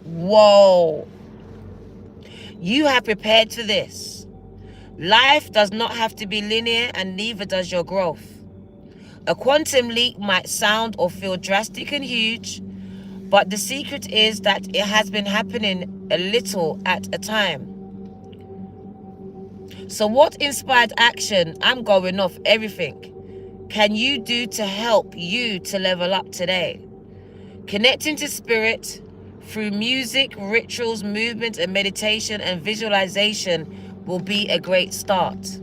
Whoa. You have prepared for this. Life does not have to be linear, and neither does your growth. A quantum leap might sound or feel drastic and huge, but the secret is that it has been happening a little at a time. So what inspired action, I'm going off everything, can you do to help you to level up today? Connecting to spirit through music, rituals, movement, and meditation and visualization will be a great start.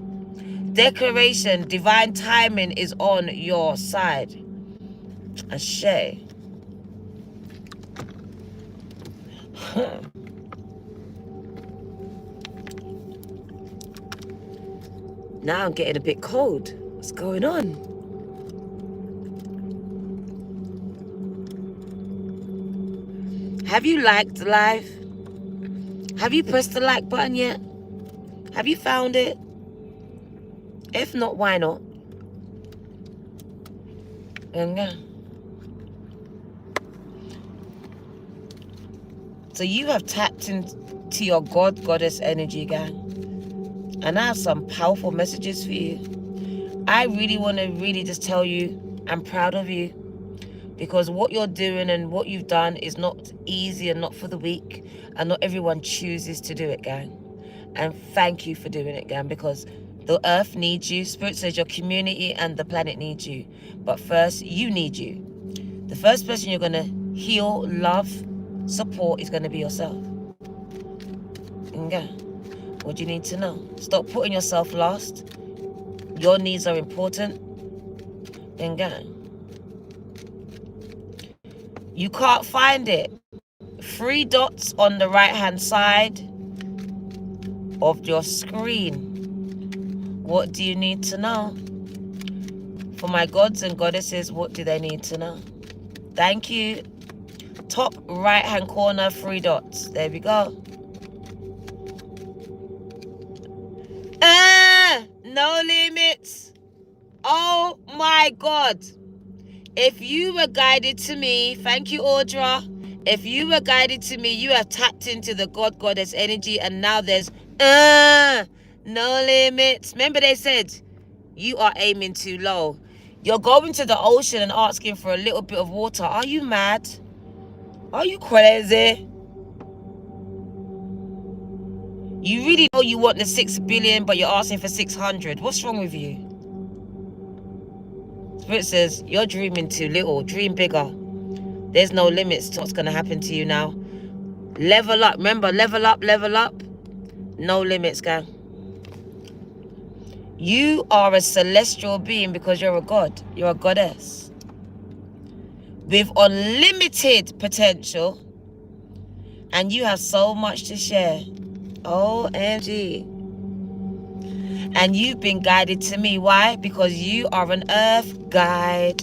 Declaration, divine timing is on your side. Ashe. Now I'm getting a bit cold. What's going on? Have you liked live? Have you pressed the like button yet? Have you found it? If not, why not? So you have tapped into your God, goddess energy, gang. And I have some powerful messages for you. I really want to just tell you, I'm proud of you. Because what you're doing and what you've done is not easy and not for the weak. And not everyone chooses to do it, gang. And thank you for doing it, gang. Because the earth needs you. Spirit says your community and the planet needs you. But first, you need you. The first person you're going to heal, love, support is going to be yourself. Okay. What do you need to know? Stop putting yourself last. Your needs are important. Okay. You can't find it. 3 dots on the right-hand side of your screen. What do you need to know? For my gods and goddesses, what do they need to know? Thank you. Top right-hand corner, 3 dots. There we go. No limits. Oh my God. If you were guided to me, thank you, Audra. If you were guided to me, you have tapped into the God, goddess energy, and now there's no limits. Remember they said, you are aiming too low. You're going to the ocean and asking for a little bit of water. Are you mad? Are you crazy? You really know you want the 6 billion, but you're asking for 600. What's wrong with you? Spirit says, you're dreaming too little. Dream bigger. There's no limits to what's going to happen to you now. Level up. Remember, level up, level up. No limits, gang. You are a celestial being because you're a god. You're a goddess. With unlimited potential. And you have so much to share. OMG. And you've been guided to me. Why? Because you are an earth guide.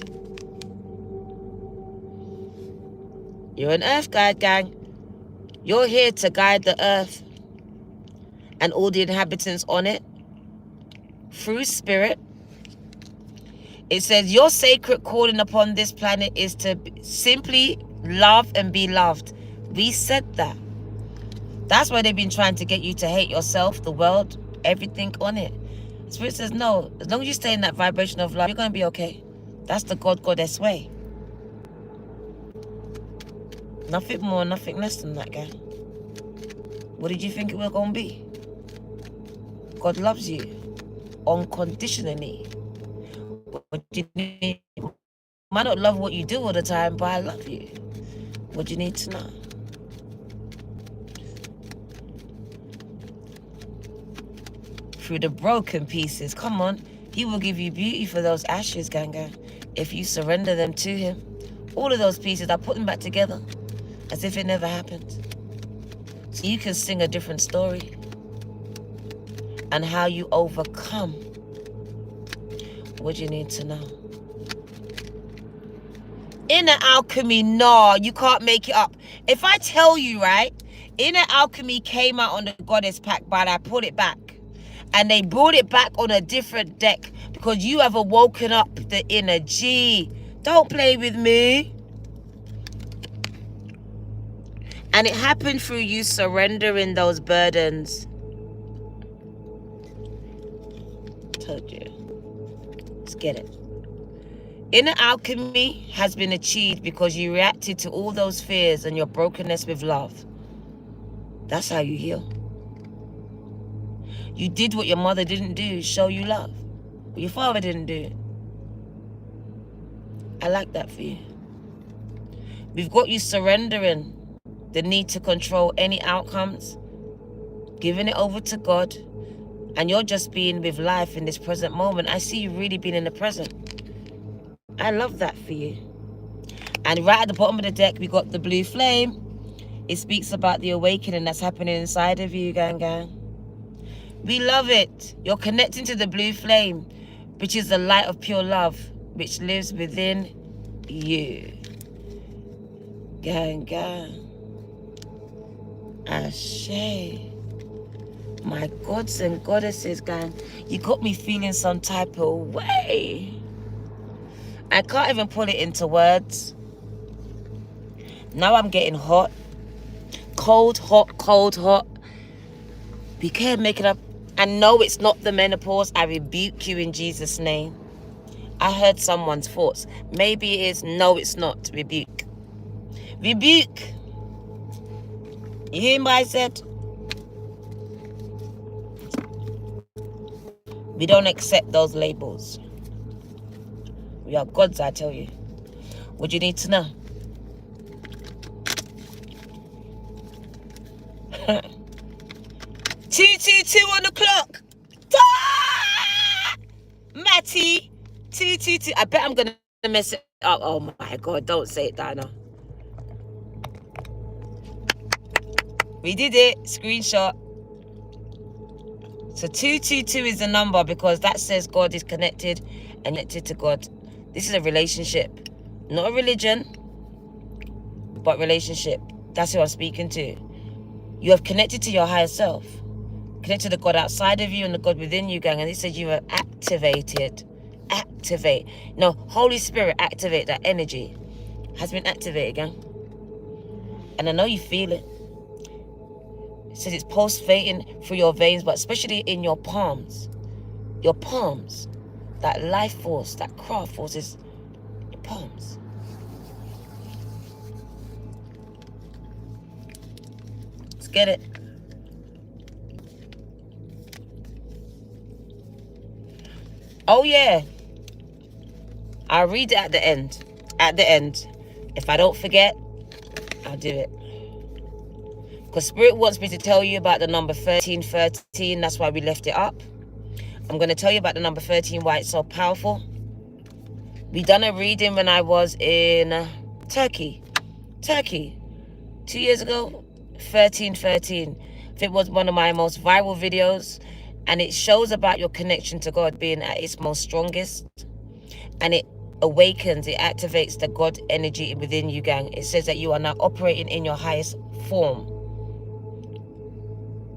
You're an earth guide, gang. You're here to guide the earth and all the inhabitants on it through spirit. It says your sacred calling upon this planet is to simply love and be loved. We said that. That's why they've been trying to get you to hate yourself, the world, everything on it. Spirit says no. As long as you stay in that vibration of love, you're going to be okay. That's the God-Goddess way. Nothing more, nothing less than that, guy. What did you think it was going to be? God loves you unconditionally. What do you need? Might not love what you do all the time, but I love you. What do you need to know? Through the broken pieces, come on. He will give you beauty for those ashes, Ganga, if you surrender them to him. All of those pieces, I put them back together as if it never happened. So you can sing a different story and how you overcome. What do you need to know? Inner alchemy, no, you can't make it up. If I tell you, right, inner alchemy came out on the goddess pack, but I put it back. And they brought it back on a different deck because you have awoken up the inner G. Don't play with me. And it happened through you surrendering those burdens. Told you. Let's get it. Inner alchemy has been achieved because you reacted to all those fears and your brokenness with love. That's how you heal. You did what your mother didn't do, show you love. What your father didn't do. I like that for you. We've got you surrendering the need to control any outcomes, giving it over to God, and you're just being with life in this present moment. I see you really being in the present. I love that for you. And right at the bottom of the deck, we got the blue flame. It speaks about the awakening that's happening inside of you, gang. We love it. You're connecting to the blue flame, which is the light of pure love, which lives within you. Gang. Ashe. My gods and goddesses, gang. You got me feeling some type of way. I can't even put it into words. Now I'm getting hot. Cold, hot. Be careful making up. I know it's not the menopause. I rebuke you in Jesus' name. I heard someone's thoughts. Maybe it is. No, it's not. Rebuke. Rebuke. You hear what I said? We don't accept those labels. We are gods, I tell you. What do you need to know? 222 on the clock. Matty. 222. I bet I'm going to mess it up. Oh my God. Don't say it, Diana. We did it. Screenshot. So 222 is the number because that says God is connected and connected to God. This is a relationship. Not a religion, but relationship. That's who I'm speaking to. You have connected to your higher self. Connect to the God outside of you and the God within you, gang. And it says you are activated. Activate. No, Holy Spirit, activate. That energy has been activated, gang. And I know you feel it. It says it's pulsating through your veins, but especially in your palms. Your palms. That life force, that craft force is in your palms. Let's get it. Oh yeah, I'll read it at the end. At the end. If I don't forget, I'll do it. Because Spirit wants me to tell you about the number 1313. That's why we left it up. I'm going to tell you about the number 13, why it's so powerful. We done a reading when I was in Turkey. 2 years ago. 1313. It was one of my most viral videos. And it shows about your connection to God being at its most strongest. And it awakens, it activates the God energy within you, gang. It says that you are now operating in your highest form.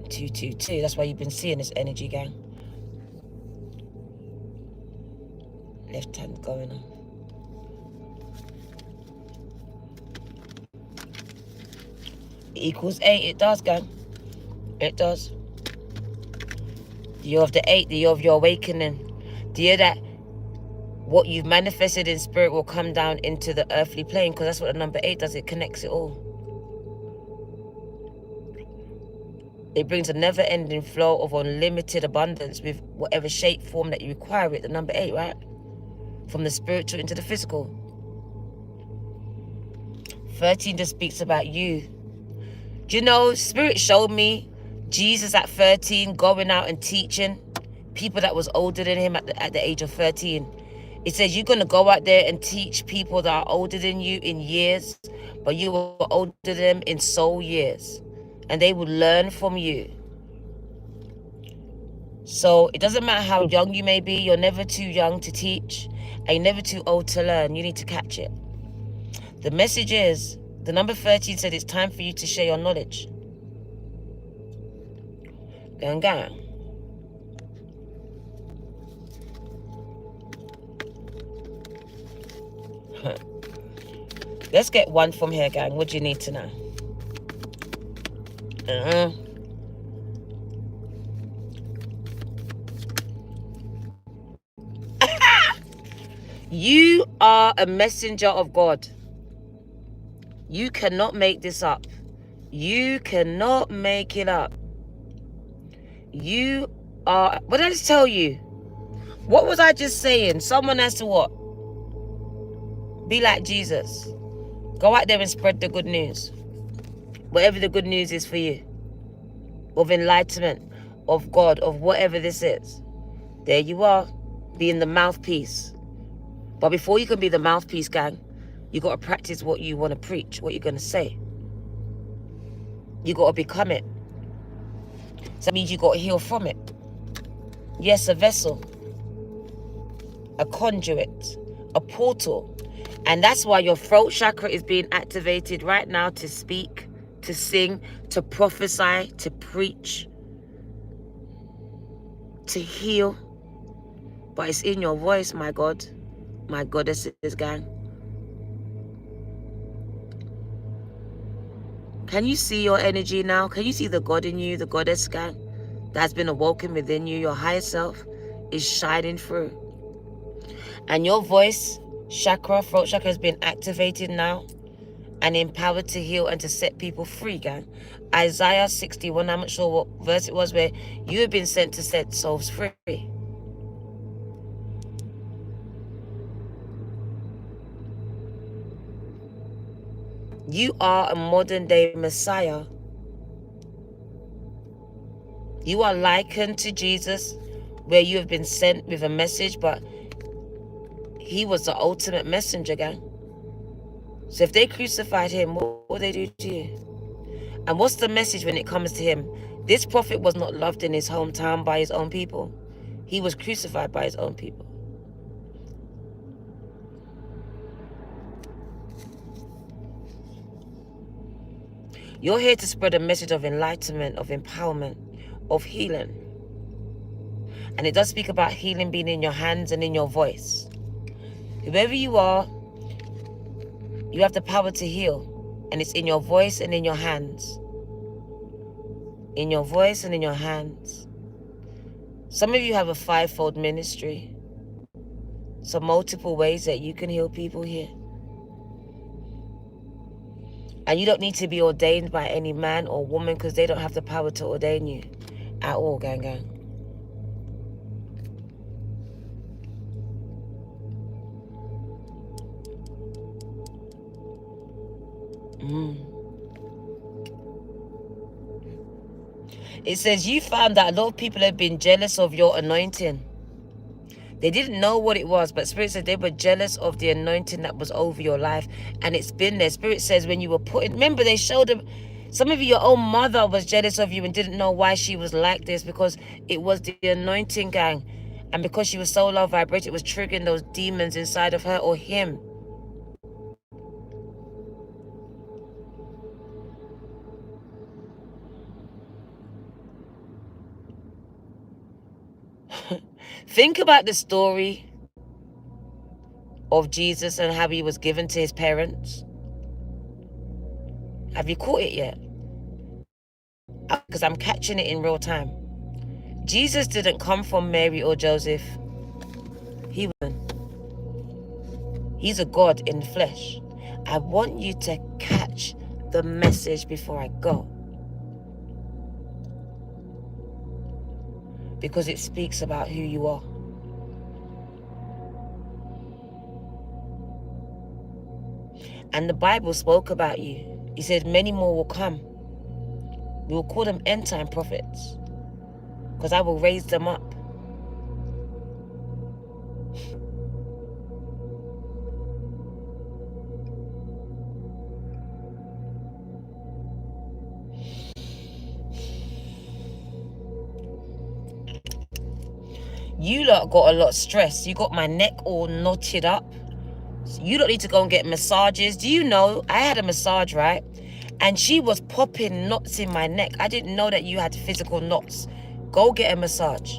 222. That's why you've been seeing this energy, gang. Left hand going on. It equals 8. It does, gang. It does. The year of the 8, the year of your awakening. The year that what you've manifested in spirit will come down into the earthly plane, because that's what the number 8 does. It connects it all. It brings a never-ending flow of unlimited abundance with whatever shape, form that you require it. The number 8, right? From the spiritual into the physical. 13 just speaks about you. Do you know, Spirit showed me Jesus at 13 going out and teaching people that was older than him at the age of 13. It says you're going to go out there and teach people that are older than you in years, but you were older than them in soul years. And they will learn from you. So it doesn't matter how young you may be, you're never too young to teach, and you're never too old to learn. You need to catch it. The message is, the number 13 said it's time for you to share your knowledge. Gang. Let's get one from here, gang. What do you need to know? You are a messenger of God. You cannot make this up. You cannot make it up. You are... What did I just tell you? What was I just saying? Someone has to what? Be like Jesus. Go out there and spread the good news. Whatever the good news is for you. Of enlightenment. Of God. Of whatever this is. There you are. Being the mouthpiece. But before you can be the mouthpiece, gang, you got to practice what you want to preach. What you're going to say. You got to become it. So that means you got to heal from it. Yes, a vessel. A conduit. A portal. And that's why your throat chakra is being activated right now to speak, to sing, to prophesy, to preach, to heal. But it's in your voice, my God. My goddesses, gang. Can you see your energy now? Can you see the God in you, the goddess, gang? That's been awoken within you. Your higher self is shining through. And your voice chakra, throat chakra, has been activated now and empowered to heal and to set people free, gang. Isaiah 61, I'm not sure what verse it was, where you have been sent to set souls free. You are a modern day Messiah. You are likened to Jesus, where you have been sent with a message, but he was the ultimate messenger, gang. So if they crucified him, what will they do to you? And what's the message when it comes to him? This prophet was not loved in his hometown by his own people. He was crucified by his own people. You're here to spread a message of enlightenment, of empowerment, of healing. And it does speak about healing being in your hands and in your voice. Whoever you are, you have the power to heal. And it's in your voice and in your hands. In your voice and in your hands. Some of you have a fivefold ministry. So multiple ways that you can heal people here. And you don't need to be ordained by any man or woman, because they don't have the power to ordain you at all, gang. It says you found that a lot of people have been jealous of your anointing. They didn't know what it was, but Spirit said they were jealous of the anointing that was over your life. And it's been there. Spirit says when you were put in, remember they showed them, some of you, your own mother was jealous of you and didn't know why she was like this, because it was the anointing, gang. And because she was so low vibrated, it was triggering those demons inside of her or him. Think about the story of Jesus and how he was given to his parents. Have you caught it yet? Because I'm catching it in real time. Jesus didn't come from Mary or Joseph. He's a God in flesh. I want you to catch the message before I go, because it speaks about who you are. And the Bible spoke about you. He said many more will come. We will call them end time prophets, because I will raise them up. You lot got a lot of stress. You got my neck all knotted up. You don't need to go and get massages. Do you know, I had a massage, right? And she was popping knots in my neck. I didn't know that you had physical knots. Go get a massage.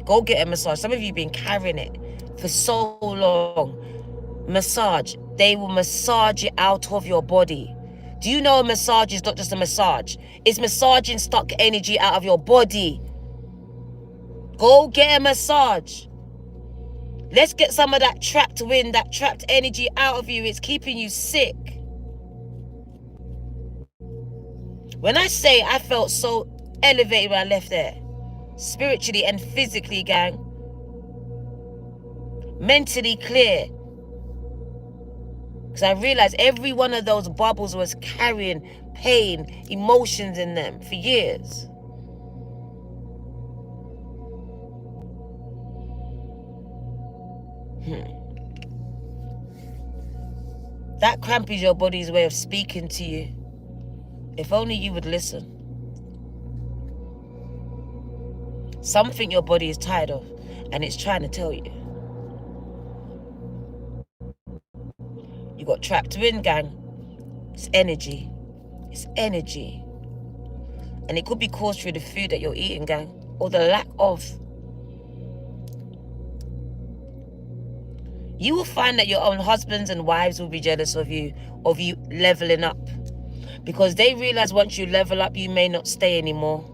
Go get a massage. Some of you have been carrying it for so long. Massage. They will massage it out of your body. Do you know a massage is not just a massage? It's massaging stuck energy out of your body. Go get a massage. Let's get some of that trapped wind, that trapped energy out of you. It's keeping you sick. When I say I felt so elevated when I left there, spiritually and physically, gang, mentally clear, because I realized every one of those bubbles was carrying pain, emotions in them for years. That cramp is your body's way of speaking to you. If only you would listen. Something your body is tired of, and it's trying to tell you. You got trapped wind, gang. It's energy. It's energy. And it could be caused through the food that you're eating, gang, or the lack of. You will find that your own husbands and wives will be jealous of you leveling up. Because they realize once you level up, you may not stay anymore.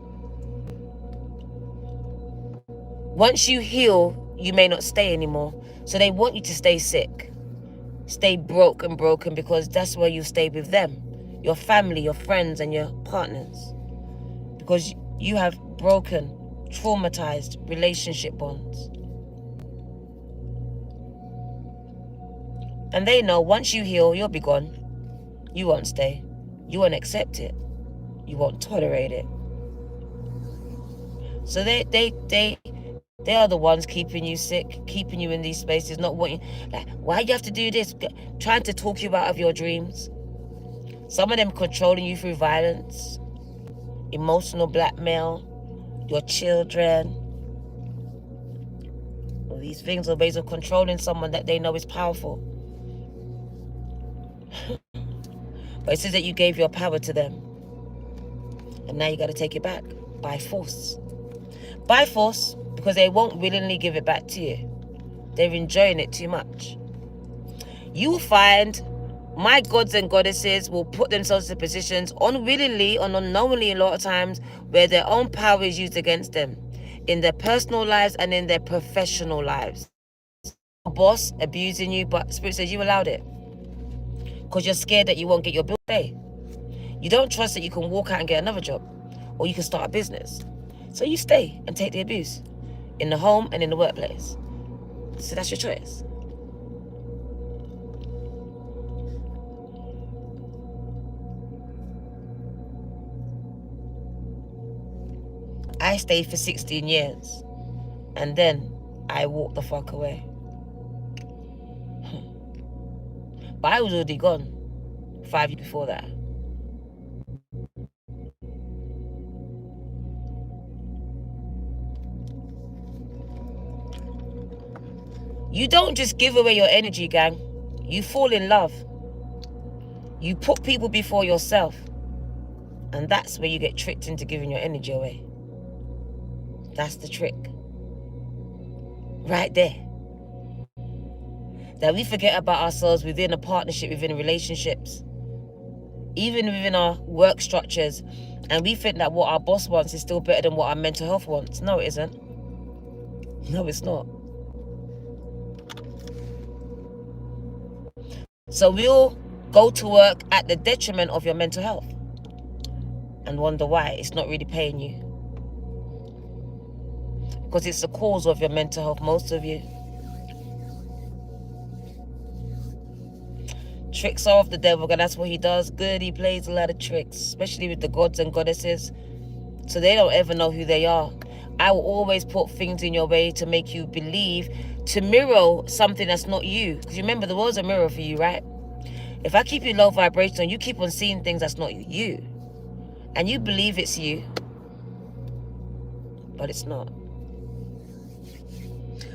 Once you heal, you may not stay anymore. So they want you to stay sick. Stay broken, because that's where you stay with them. Your family, your friends, and your partners. Because you have broken, traumatized relationship bonds. And they know once you heal, you'll be gone. You won't stay. You won't accept it. You won't tolerate it. So they are the ones keeping you sick, keeping you in these spaces, not wanting, like, why you have to do this? Trying to talk you out of your dreams. Some of them controlling you through violence, emotional blackmail, your children. All these things are ways of controlling someone that they know is powerful. But it says that you gave your power to them. And now you got to take it back by force. By force, because they won't willingly give it back to you. They're enjoying it too much. You will find my gods and goddesses will put themselves in positions unwillingly or unknowingly a lot of times where their own power is used against them in their personal lives and in their professional lives. A boss abusing you, but Spirit says you allowed it because you're scared that you won't get your bill paid. You don't trust that you can walk out and get another job or you can start a business. So you stay and take the abuse in the home and in the workplace. So that's your choice. I stayed for 16 years. And then I walked the fuck away. But I was already gone 5 years before that. You don't just give away your energy, gang. You fall in love. You put people before yourself. And that's where you get tricked into giving your energy away. That's the trick. Right there. That we forget about ourselves within a partnership, within relationships, even within our work structures. And we think that what our boss wants is still better than what our mental health wants. No, it isn't. No, it's not. So we'll go to work at the detriment of your mental health and wonder why it's not really paying you. Because it's the cause of your mental health, most of you. Tricks are of the devil, and that's what he does. Good, he plays a lot of tricks, especially with the gods and goddesses. So they don't ever know who they are. I will always put things in your way to make you believe, to mirror something that's not you. Because remember, the world's a mirror for you, right? If I keep you low vibration, you keep on seeing things that's not you. And you believe it's you. But it's not.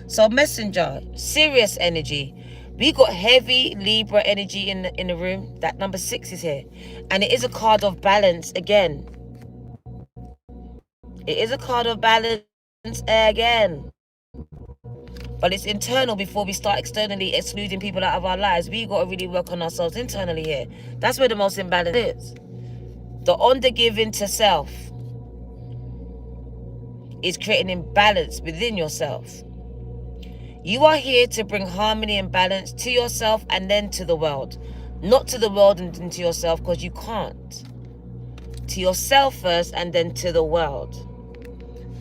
So messenger, serious energy. We got heavy Libra energy in the room. That number 6 is here. And it is a card of balance again. It is a card of balance again. But it's internal before we start externally excluding people out of our lives. We got to really work on ourselves internally here. That's where the most imbalance is. The under-giving to self is creating imbalance within yourself. You are here to bring harmony and balance to yourself and then to the world. Not to the world and then to yourself, because you can't. To yourself first and then to the world.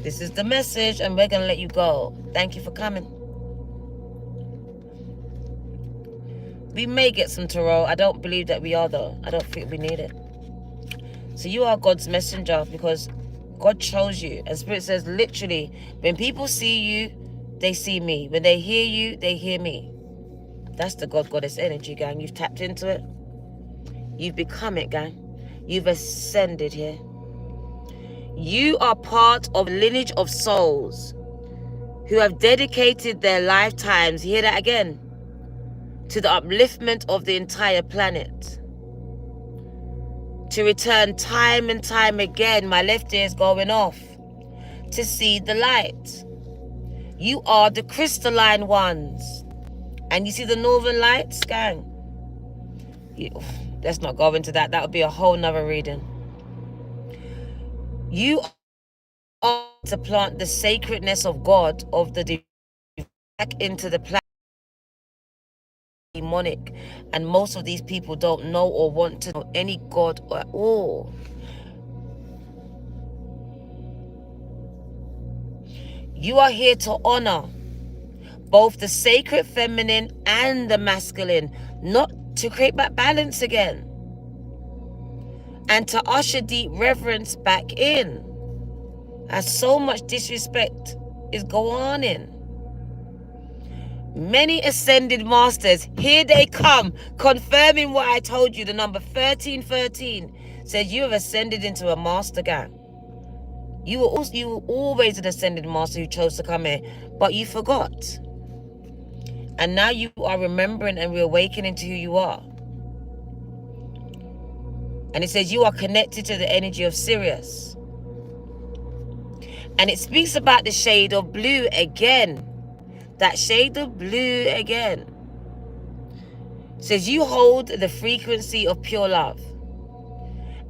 This is the message, and we're going to let you go. Thank you for coming. We may get some tarot. I don't believe that we are, though. I don't think we need it. So you are God's messenger, because God chose you. And Spirit says, literally, when people see you, they see me. When they hear you, they hear me. That's the God Goddess energy, gang. You've tapped into it. You've become it, gang. You've ascended here. You are part of a lineage of souls who have dedicated their lifetimes, hear that again, to the upliftment of the entire planet. To return time and time again, my left ear is going off, to see the light. You are the crystalline ones. And you see the northern lights, gang? Let's not go into that. That would be a whole nother reading. You are to plant the sacredness of God, of the divine, back into the planet. Demonic. And most of these people don't know or want to know any God at all. You are here to honor both the sacred feminine and the masculine, not to create that balance again, and to usher deep reverence back in, as so much disrespect is going on in. Many ascended masters, here they come, confirming what I told you. The number 1313 says you have ascended into a master, gang. You were always an ascended master who chose to come here, but you forgot. And now you are remembering and reawakening to who you are. And it says you are connected to the energy of Sirius. And it speaks about the shade of blue again. That shade of blue again. It says you hold the frequency of pure love.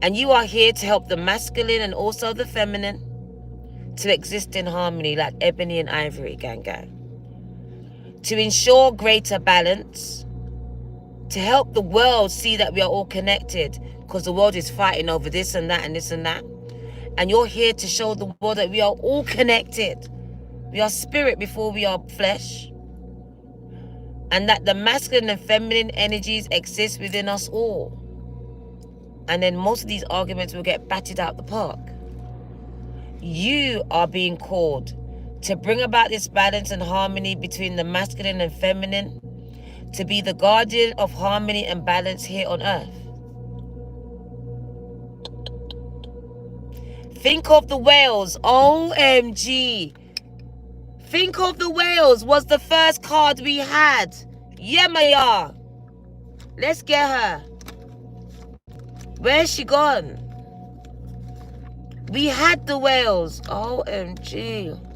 And you are here to help the masculine and also the feminine to exist in harmony like ebony and ivory, gang. To ensure greater balance, to help the world see that we are all connected, because the world is fighting over this and that and this and that. And you're here to show the world that we are all connected. We are spirit before we are flesh. And that the masculine and feminine energies exist within us all. And then most of these arguments will get batted out the park. You are being called to bring about this balance and harmony between the masculine and feminine, to be the guardian of harmony and balance here on earth. Think of the whales. OMG. Think of the whales was the first card we had. Yemoja. Let's get her. Where's she gone? We had the whales. OMG.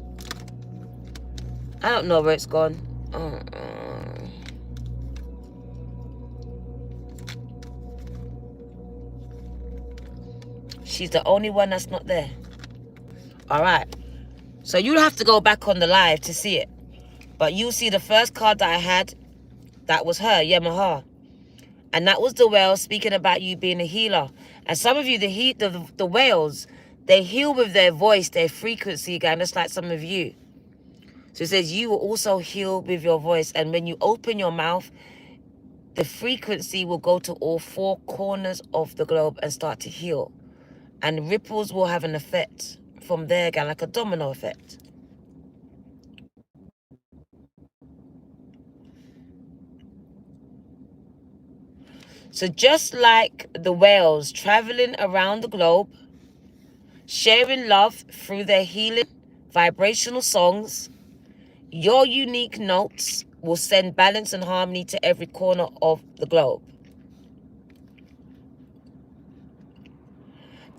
I don't know where it's gone. She's the only one that's not there. All right. So you'll have to go back on the live to see it. But you'll see the first card that I had, that was her, Yemoja. And that was the whale speaking about you being a healer. And some of you, the whales, they heal with their voice, their frequency, guy, just like some of you. So it says you will also heal with your voice. And when you open your mouth, the frequency will go to all four corners of the globe and start to heal. And ripples will have an effect from there, guy, like a domino effect. So just like the whales traveling around the globe, sharing love through their healing vibrational songs, your unique notes will send balance and harmony to every corner of the globe.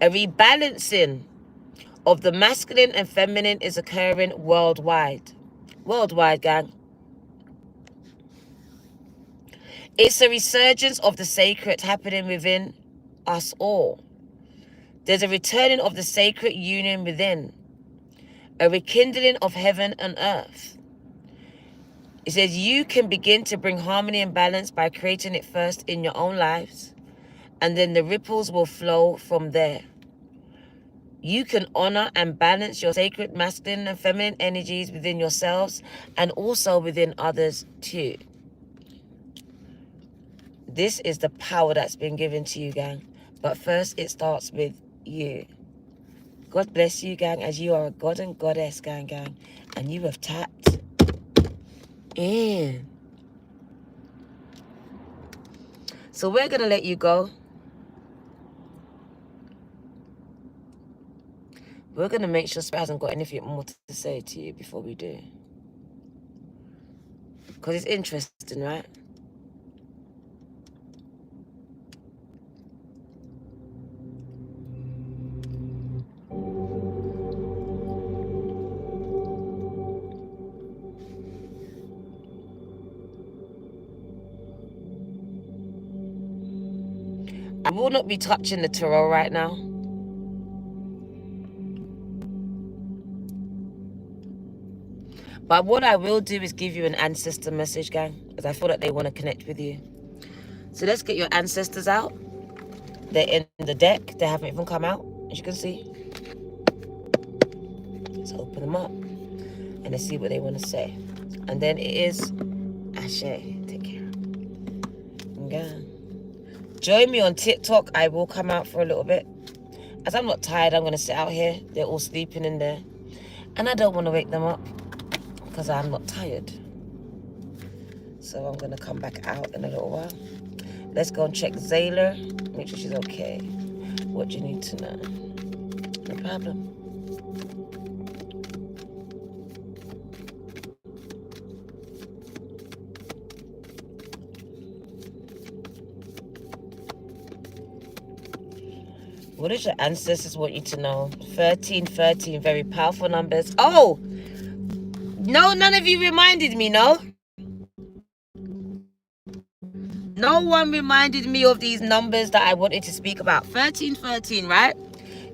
A rebalancing of the masculine and feminine is occurring worldwide. Worldwide, gang. It's a resurgence of the sacred happening within us all. There's a returning of the sacred union within. A rekindling of heaven and earth. It says you can begin to bring harmony and balance by creating it first in your own lives, and then the ripples will flow from there. You can honor and balance your sacred masculine and feminine energies within yourselves and also within others too. This is the power that's been given to you, gang. But first, it starts with you. God bless you, gang, as you are a god and goddess, gang. And you have tapped in. So we're going to let you go. We're going to make sure Spirit hasn't got anything more to say to you before we do. Because it's interesting, right? I will not be touching the tarot right now. But what I will do is give you an ancestor message, gang, because I feel that they want to connect with you. So let's get your ancestors out. They're in the deck. They haven't even come out, as you can see. Let's open them up and let's see what they want to say. And then it is Ashe. Take care. Okay. Join me on TikTok. I will come out for a little bit. As I'm not tired, I'm going to sit out here. They're all sleeping in there. And I don't want to wake them up because I'm not tired. So I'm going to come back out in a little while. Let's go and check Zayla. Make sure she's okay. What do you need to know? No problem. What does your ancestors want you to know? 1313, very powerful numbers. Oh! No, none of you reminded me, no? No one reminded me of these numbers that I wanted to speak about. 1313, right?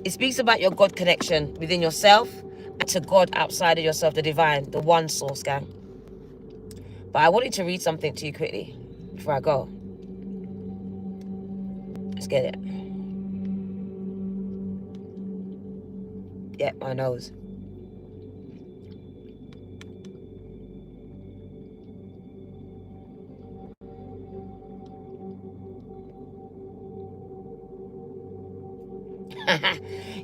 It speaks about your God connection within yourself and to God outside of yourself, the divine, the one source, gang. But I wanted to read something to you quickly before I go. Let's get it. Yeah, my nose.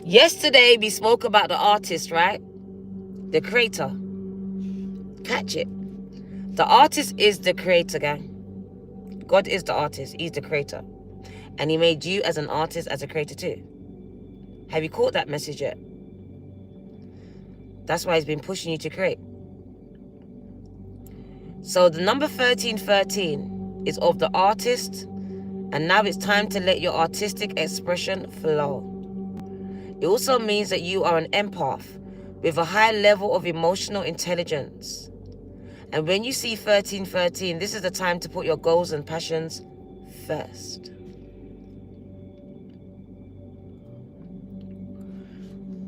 Yesterday we spoke about the artist, right? The creator. Catch it. The artist is the creator, gang. God is the artist. He's the creator. And he made you as an artist, as a creator too. Have you caught that message yet? That's why he's been pushing you to create. So the number 1313 is of the artist. And now it's time to let your artistic expression flow. It also means that you are an empath with a high level of emotional intelligence. And when you see 1313, this is the time to put your goals and passions first.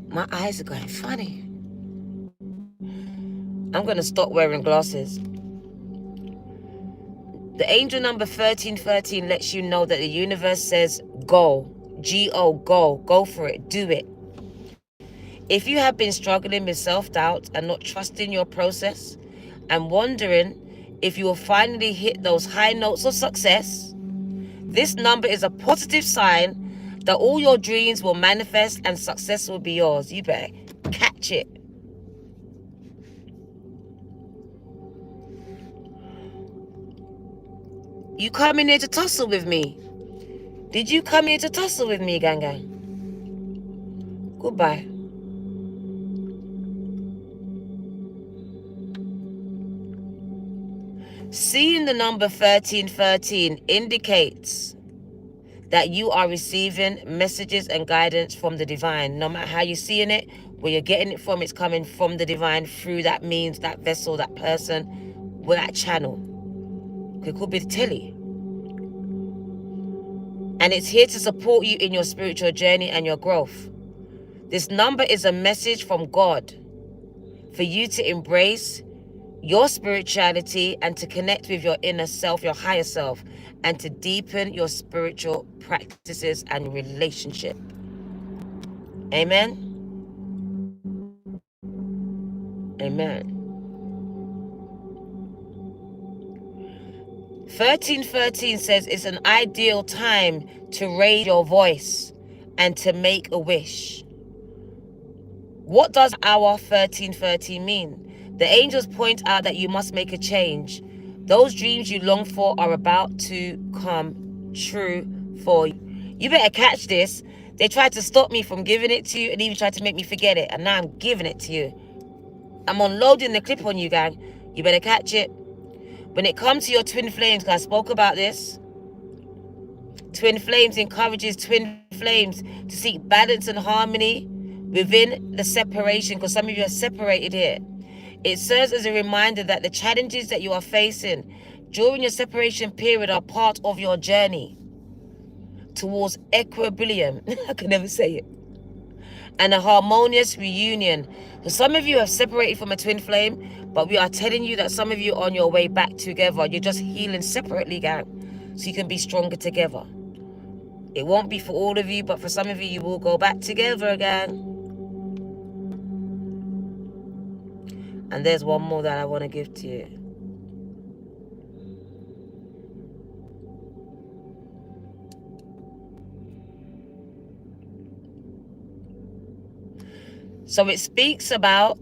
My eyes are going funny. I'm going to stop wearing glasses. The angel number 1313 lets you know that the universe says go. G-O, go. Go for it. Do it. If you have been struggling with self-doubt and not trusting your process and wondering if you will finally hit those high notes of success, this number is a positive sign that all your dreams will manifest and success will be yours. You better catch it. You come in here to tussle with me. Did you come here to tussle with me, gang gang? Goodbye. Seeing the number 1313 indicates that you are receiving messages and guidance from the divine. No matter how you're seeing it, where you're getting it from, it's coming from the divine through that means, that vessel, that person, with that channel. It could be the telly. And it's here to support you in your spiritual journey and your growth. This number is a message from God for you to embrace your spirituality and to connect with your inner self, your higher self, and to deepen your spiritual practices and relationship. Amen. Amen. 1313 says it's an ideal time to raise your voice and to make a wish. What does our 1313 mean? The angels point out that you must make a change. Those dreams you long for are about to come true for you. You better catch this. They tried to stop me from giving it to you and even tried to make me forget it. And now I'm giving it to you. I'm unloading the clip on you, gang. You better catch it. When it comes to your twin flames, because I spoke about this, twin flames encourages twin flames to seek balance and harmony within the separation, because some of you are separated here. It serves as a reminder that the challenges that you are facing during your separation period are part of your journey towards equilibrium. I can never say it. And a harmonious reunion. So some of you have separated from a twin flame, but we are telling you that some of you are on your way back together. You're just healing separately, gang, so you can be stronger together. It won't be for all of you, but for some of you, you will go back together again. And there's one more that I want to give to you. So it speaks about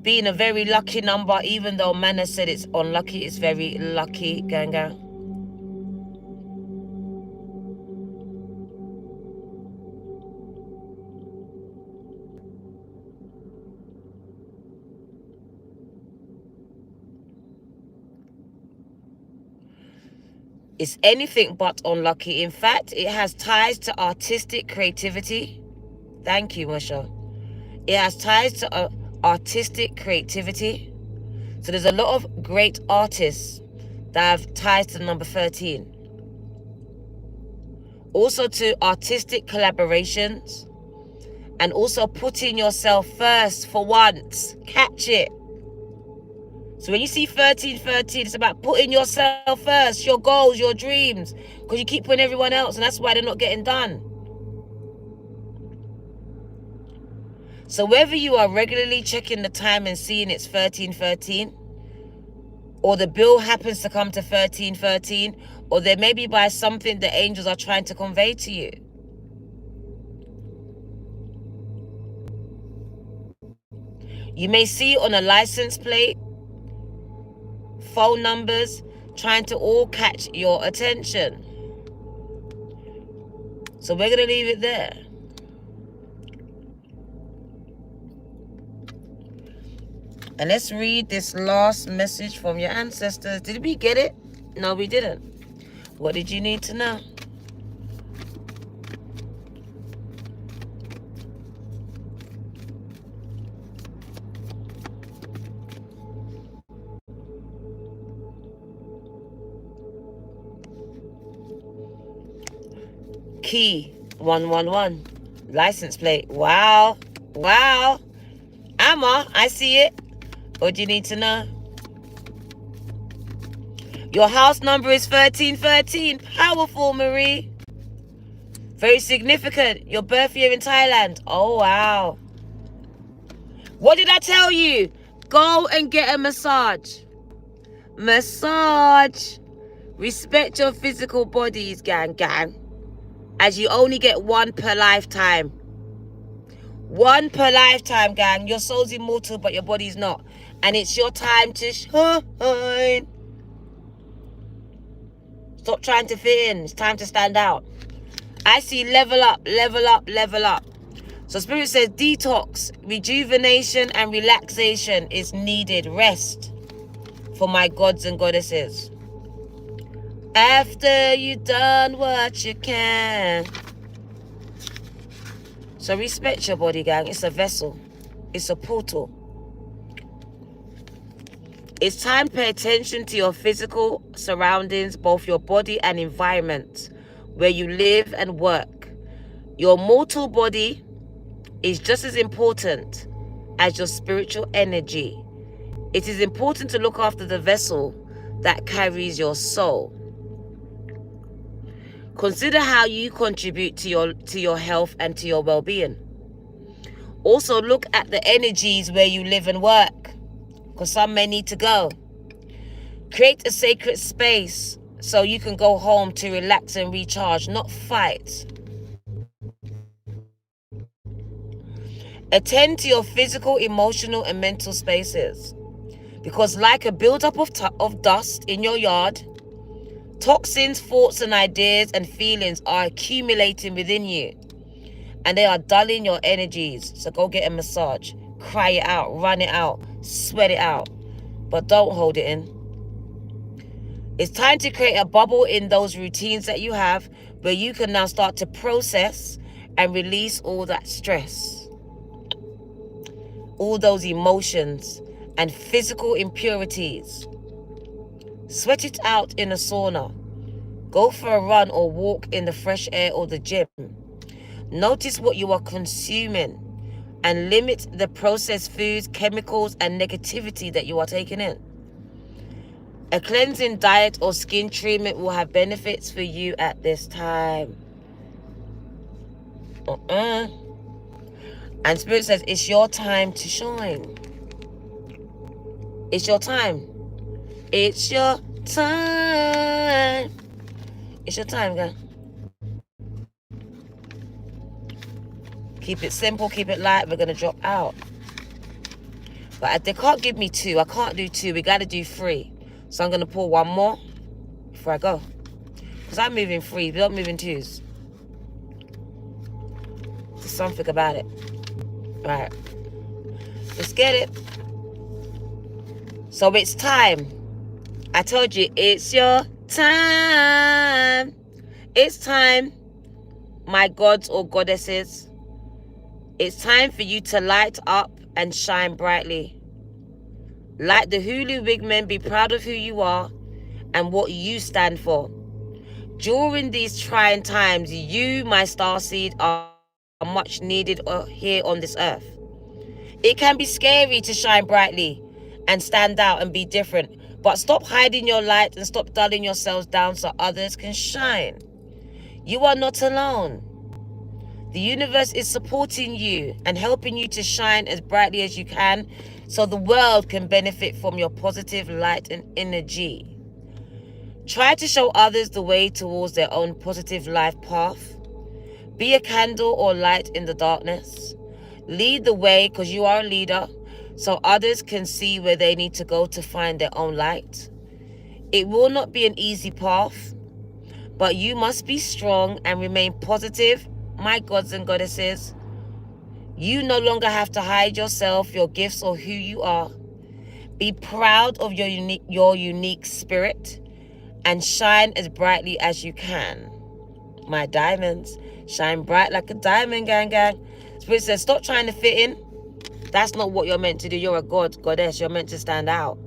being a very lucky number, even though Mana said it's unlucky, it's very lucky, gang. It's anything but unlucky. In fact, it has ties to artistic creativity. Thank you, Masha. It has ties to artistic creativity. So there's a lot of great artists that have ties to the number 13. Also to artistic collaborations. And also putting yourself first for once. Catch it. So when you see 1313, it's about putting yourself first, your goals, your dreams, because you keep putting everyone else, and that's why they're not getting done. So whether you are regularly checking the time and seeing it's 1313, or the bill happens to come to 1313, or there may be by something the angels are trying to convey to you. You may see on a license plate, phone numbers, trying to all catch your attention. So we're going to leave it there. And let's read this last message from your ancestors. Did we get it? No, we didn't. What did you need to know? Key 111. License plate. Wow. Wow. Amma, I see it. What do you need to know? Your house number is 1313. Powerful, Marie. Very significant. Your birth year in Thailand. Oh, wow. What did I tell you? Go and get a massage. Massage. Respect your physical bodies, gang. As you only get one per lifetime. One per lifetime, gang. Your soul's immortal, but your body's not. And it's your time to shine. Stop trying to fit in. It's time to stand out. I see level up, level up, level up. So Spirit says detox, rejuvenation, and relaxation is needed. Rest for my gods and goddesses. After you've done what you can. So respect your body, gang. It's a vessel. It's a portal. It's time to pay attention to your physical surroundings, both your body and environment, where you live and work. Your mortal body is just as important as your spiritual energy. It is important to look after the vessel that carries your soul. Consider how you contribute to your health and to your well-being. Also look at the energies where you live and work, because some may need to go. Create a sacred space so you can go home to relax and recharge, not fight. Attend to your physical, emotional, and mental spaces, because like a buildup of dust in your yard, toxins, thoughts, and ideas and feelings are accumulating within you, and they are dulling your energies. So go get a massage, cry it out, run it out, sweat it out, but don't hold it in. It's time to create a bubble in those routines that you have, where you can now start to process and release all that stress, all those emotions and physical impurities. Sweat it out in a sauna. Go for a run or walk in the fresh air or the gym. Notice what you are consuming and limit the processed foods, chemicals, and negativity that you are taking in. A cleansing diet or skin treatment will have benefits for you at this time. And Spirit says it's your time to shine. It's your time. It's your time. It's your time, guys. Keep it simple, keep it light. We're going to drop out. But they can't give me 2. I can't do 2. We got to do 3. So I'm going to pull 1 more before I go. Because I'm moving 3. We don't move in 2s. There's something about it. Right. Let's get it. So it's time. I told you, it's your time. It's time, my gods or goddesses. It's time for you to light up and shine brightly. Like the Hulu wig men, be proud of who you are and what you stand for. During these trying times, you, my starseed, are much needed here on this earth. It can be scary to shine brightly and stand out and be different, but stop hiding your light and stop dulling yourselves down so others can shine. You are not alone. The universe is supporting you and helping you to shine as brightly as you can, so the world can benefit from your positive light and energy. Try to show others the way towards their own positive life path. Be a candle or light in the darkness. Lead the way, because you are a leader. so others can see where they need to go to find their own light. It will not be an easy path, but you must be strong and remain positive, my gods and goddesses. You no longer have to hide yourself, your gifts, or who you are. Be proud of your unique spirit and shine as brightly as you can. My diamonds, shine bright like a diamond, gang, gang. Spirit says, stop trying to fit in. That's not what you're meant to do. You're a goddess. You're meant to stand out.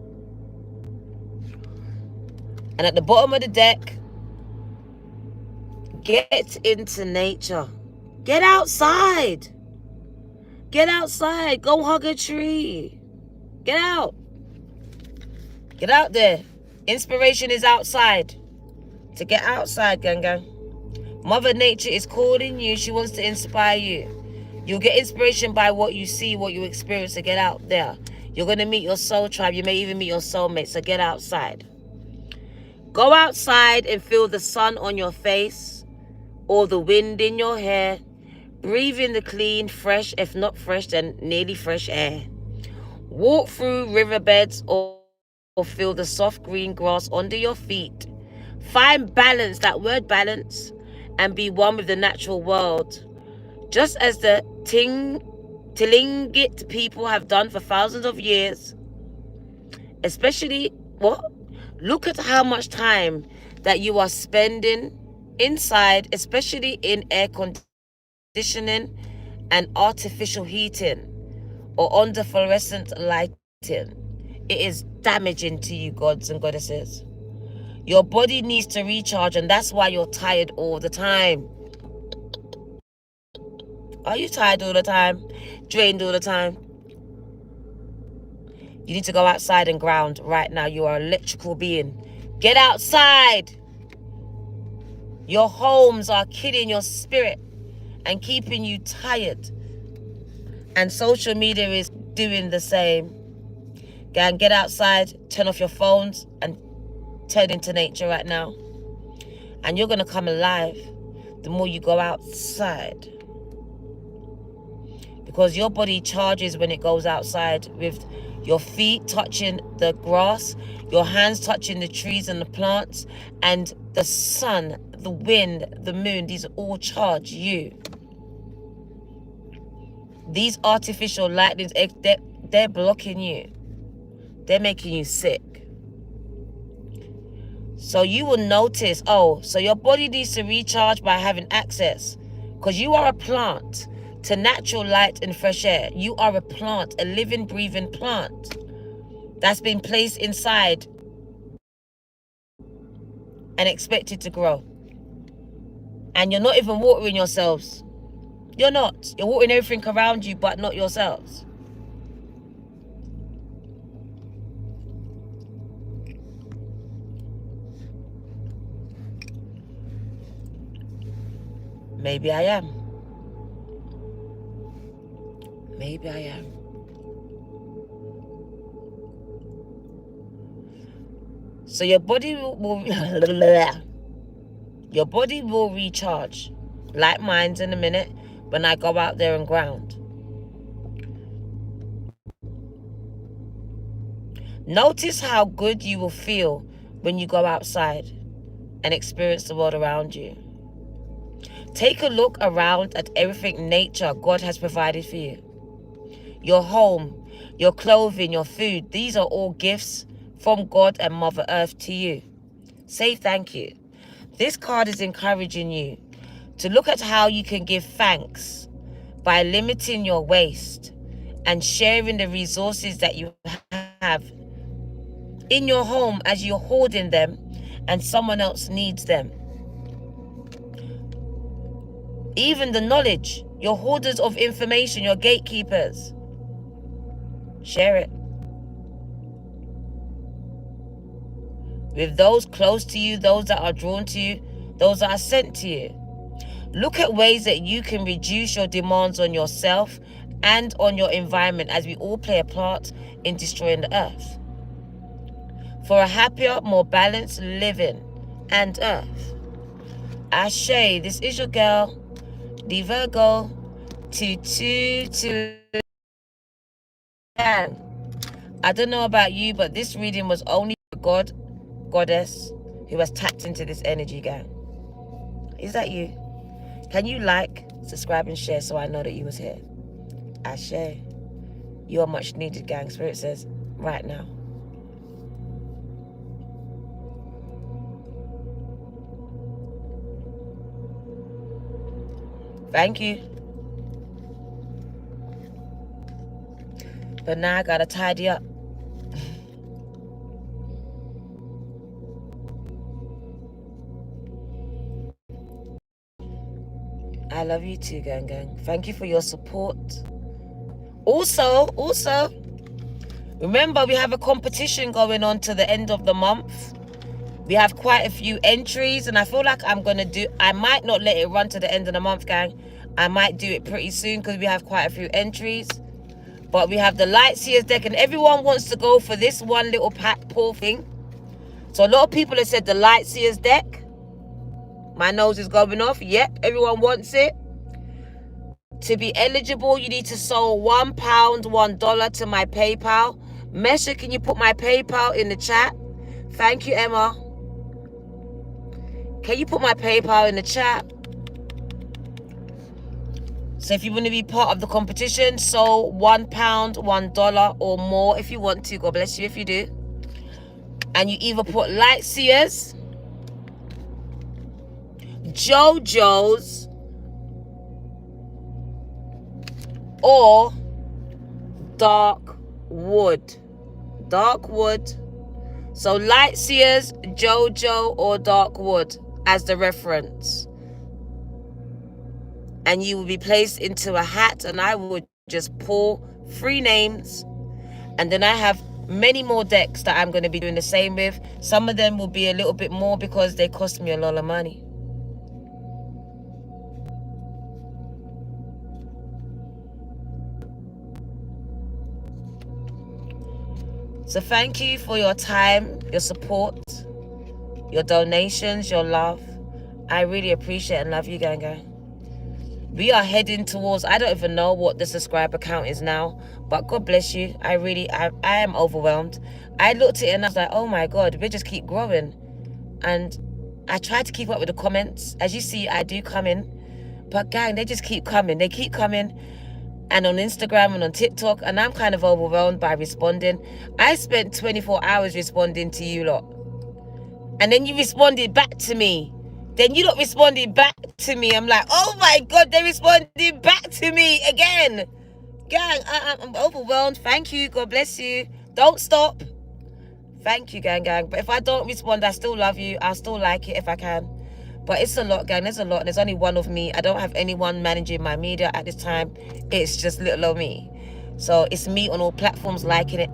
And at the bottom of the deck, get into nature. Get outside. Get outside. Go hug a tree. Get out. Get out there. Inspiration is outside. To get outside, gang, gang. Mother Nature is calling you. She wants to inspire you. You'll get inspiration by what you see, what you experience. So get out there. You're going to meet your soul tribe. You may even meet your soulmate. So get outside. Go outside and feel the sun on your face or the wind in your hair. Breathe in the clean, fresh, if not fresh, then nearly fresh air. Walk through riverbeds or feel the soft green grass under your feet. Find balance, that word balance, and be one with the natural world. Just as the Tlingit people have done for thousands of years. Especially, look at how much time that you are spending inside, especially in air conditioning and artificial heating or under fluorescent lighting. It is damaging to you, gods and goddesses. Your body needs to recharge, and that's why you're tired all the time. Are you tired all the time? Drained all the time? You need to go outside and ground right now. You are an electrical being. Get outside. Your homes are killing your spirit and keeping you tired. And social media is doing the same. Gang, get outside, turn off your phones, and turn into nature right now. And you're going to come alive the more you go outside. Because your body charges when it goes outside, with your feet touching the grass, your hands touching the trees and the plants, and the sun, the wind, the moon. These all charge you. These artificial lightnings, they're blocking you. They're making you sick. So you will notice, so your body needs to recharge by having access. Because you are a plant to natural light and fresh air. You are a plant, a living, breathing plant that's been placed inside and expected to grow. And you're not even watering yourselves. You're not. You're watering everything around you, but not yourselves. Maybe I am. Maybe I am. So your body your body will recharge, like mine's in a minute, when I go out there and ground. Notice how good you will feel when you go outside and experience the world around you. Take a look around at everything nature God has provided for you. Your home, your clothing, your food, these are all gifts from God and Mother Earth to you. Say thank you. This card is encouraging you to look at how you can give thanks by limiting your waste and sharing the resources that you have in your home as you're hoarding them and someone else needs them. Even the knowledge, your hoarders of information, your gatekeepers. Share it with those close to you, those that are drawn to you, those that are sent to you. Look at ways that you can reduce your demands on yourself and on your environment, as we all play a part in destroying the earth. For a happier, more balanced living and earth. Ashe, this is your girl, the Virgo, 222. I don't know about you, but this reading was only for God, goddess, who has tapped into this energy, gang. Is that you? Can you like, subscribe, and share so I know that you was here? I share. You are much needed, gang. Spirit says, right now. Thank you. But now I gotta tidy up. I love you too, gang. Thank you for your support. Also, remember we have a competition going on to the end of the month. We have quite a few entries, and I feel like I might not let it run to the end of the month, gang. I might do it pretty soon because we have quite a few entries. But we have the Light Seers deck, and everyone wants to go for this one little pack pull thing. So a lot of people have said the Light Seers deck. My nose is going off. Yep, everyone wants it. To be eligible, you need to sow £1, $1 to my PayPal. Mesha, can you put my PayPal in the chat? Thank you, Emma. Can you put my PayPal in the chat? So if you want to be part of the competition, sow £1, $1 or more if you want to. God bless you if you do. And you either put Light Seers, JoJo's, or Dark Wood. Dark Wood. So Light Seers, JoJo, or Dark Wood as the reference. And you will be placed into a hat, and I would just pull 3 names. And then I have many more decks that I'm going to be doing the same with. Some of them will be a little bit more because they cost me a lot of money. So thank you for your time, your support, your donations, your love. I really appreciate and love you, gang. We are heading towards, I don't even know what the subscriber count is now, but God bless you. I am overwhelmed. I looked at it and I was like, oh my God, we just keep growing. And I try to keep up with the comments. As you see, I do come in, but gang, they just keep coming. They keep coming. And on Instagram and on TikTok, and I'm kind of overwhelmed by responding. I spent 24 hours responding to you lot. And then you responded back to me. Then you lot responded back to me. I'm like, oh my God, they responded back to me again. Gang, I'm overwhelmed. Thank you. God bless you. Don't stop. Thank you, gang. But if I don't respond, I still love you. I still like it if I can. But it's a lot, gang. There's a lot. And there's only one of me. I don't have anyone managing my media at this time. It's just little old me. So it's me on all platforms liking it,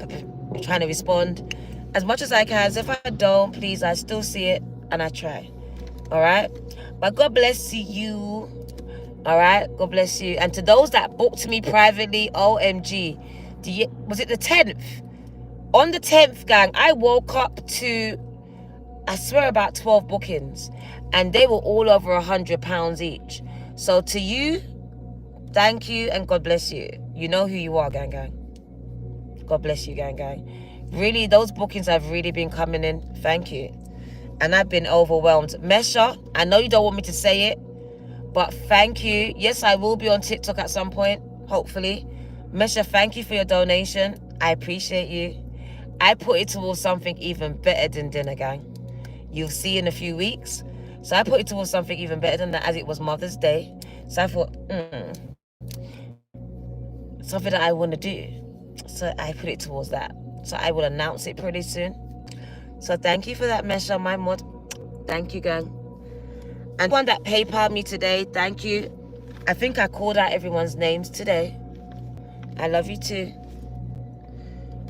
trying to respond as much as I can. So if I don't, please, I still see it and I try. All right? But God bless you. All right? God bless you. And to those that booked me privately, OMG. Was it the 10th? On the 10th, gang, I woke up to, I swear, about 12 bookings. And they were all over £100 each. So to you, thank you and God bless you. You know who you are, gang. God bless you, gang. Really, those bookings have really been coming in. Thank you. And I've been overwhelmed. Mesha, I know you don't want me to say it, but thank you. Yes, I will be on TikTok at some point, hopefully. Mesha, thank you for your donation. I appreciate you. I put it towards something even better than dinner, gang. You'll see in a few weeks. So I put it towards something even better than that, as it was Mother's Day. So I thought, something that I want to do. So I put it towards that. So I will announce it pretty soon. So thank you for that, Mesha, my mod. Thank you, gang. And one that PayPal me today, thank you. I think I called out everyone's names today. I love you too.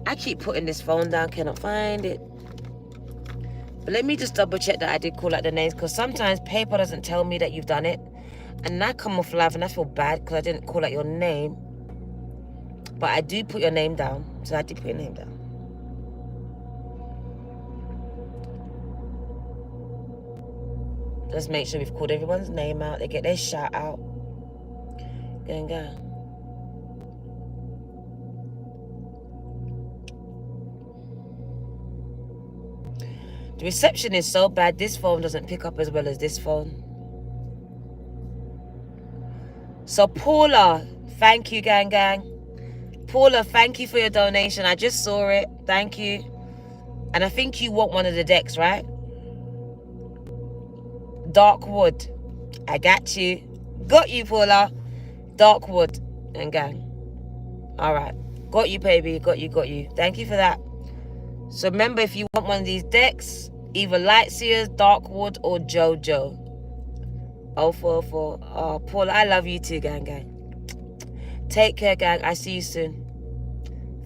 I keep putting this phone down, cannot find it. But let me just double check that I did call out the names, because sometimes PayPal doesn't tell me that you've done it. And I come off live and I feel bad because I didn't call out your name. But I do put your name down. So I did put your name down. Let's make sure we've called everyone's name out. They get their shout out. Gang. The reception is so bad. This phone doesn't pick up as well as this phone. So Paula, thank you, gang. Paula, thank you for your donation. I just saw it. Thank you. And I think you want one of the decks, right? Dark wood. I got you. Got you, Paula. Dark wood and gang. All right. Got you, baby. Got you. Thank you for that. So remember, if you want one of these decks, either Lightseers, Darkwood, or JoJo. 0404. Oh, Paula, I love you too, gang. Take care, gang. I see you soon.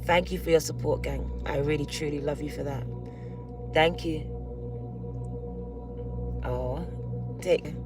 Thank you for your support, gang. I really, truly love you for that. Thank you. Oh, take care.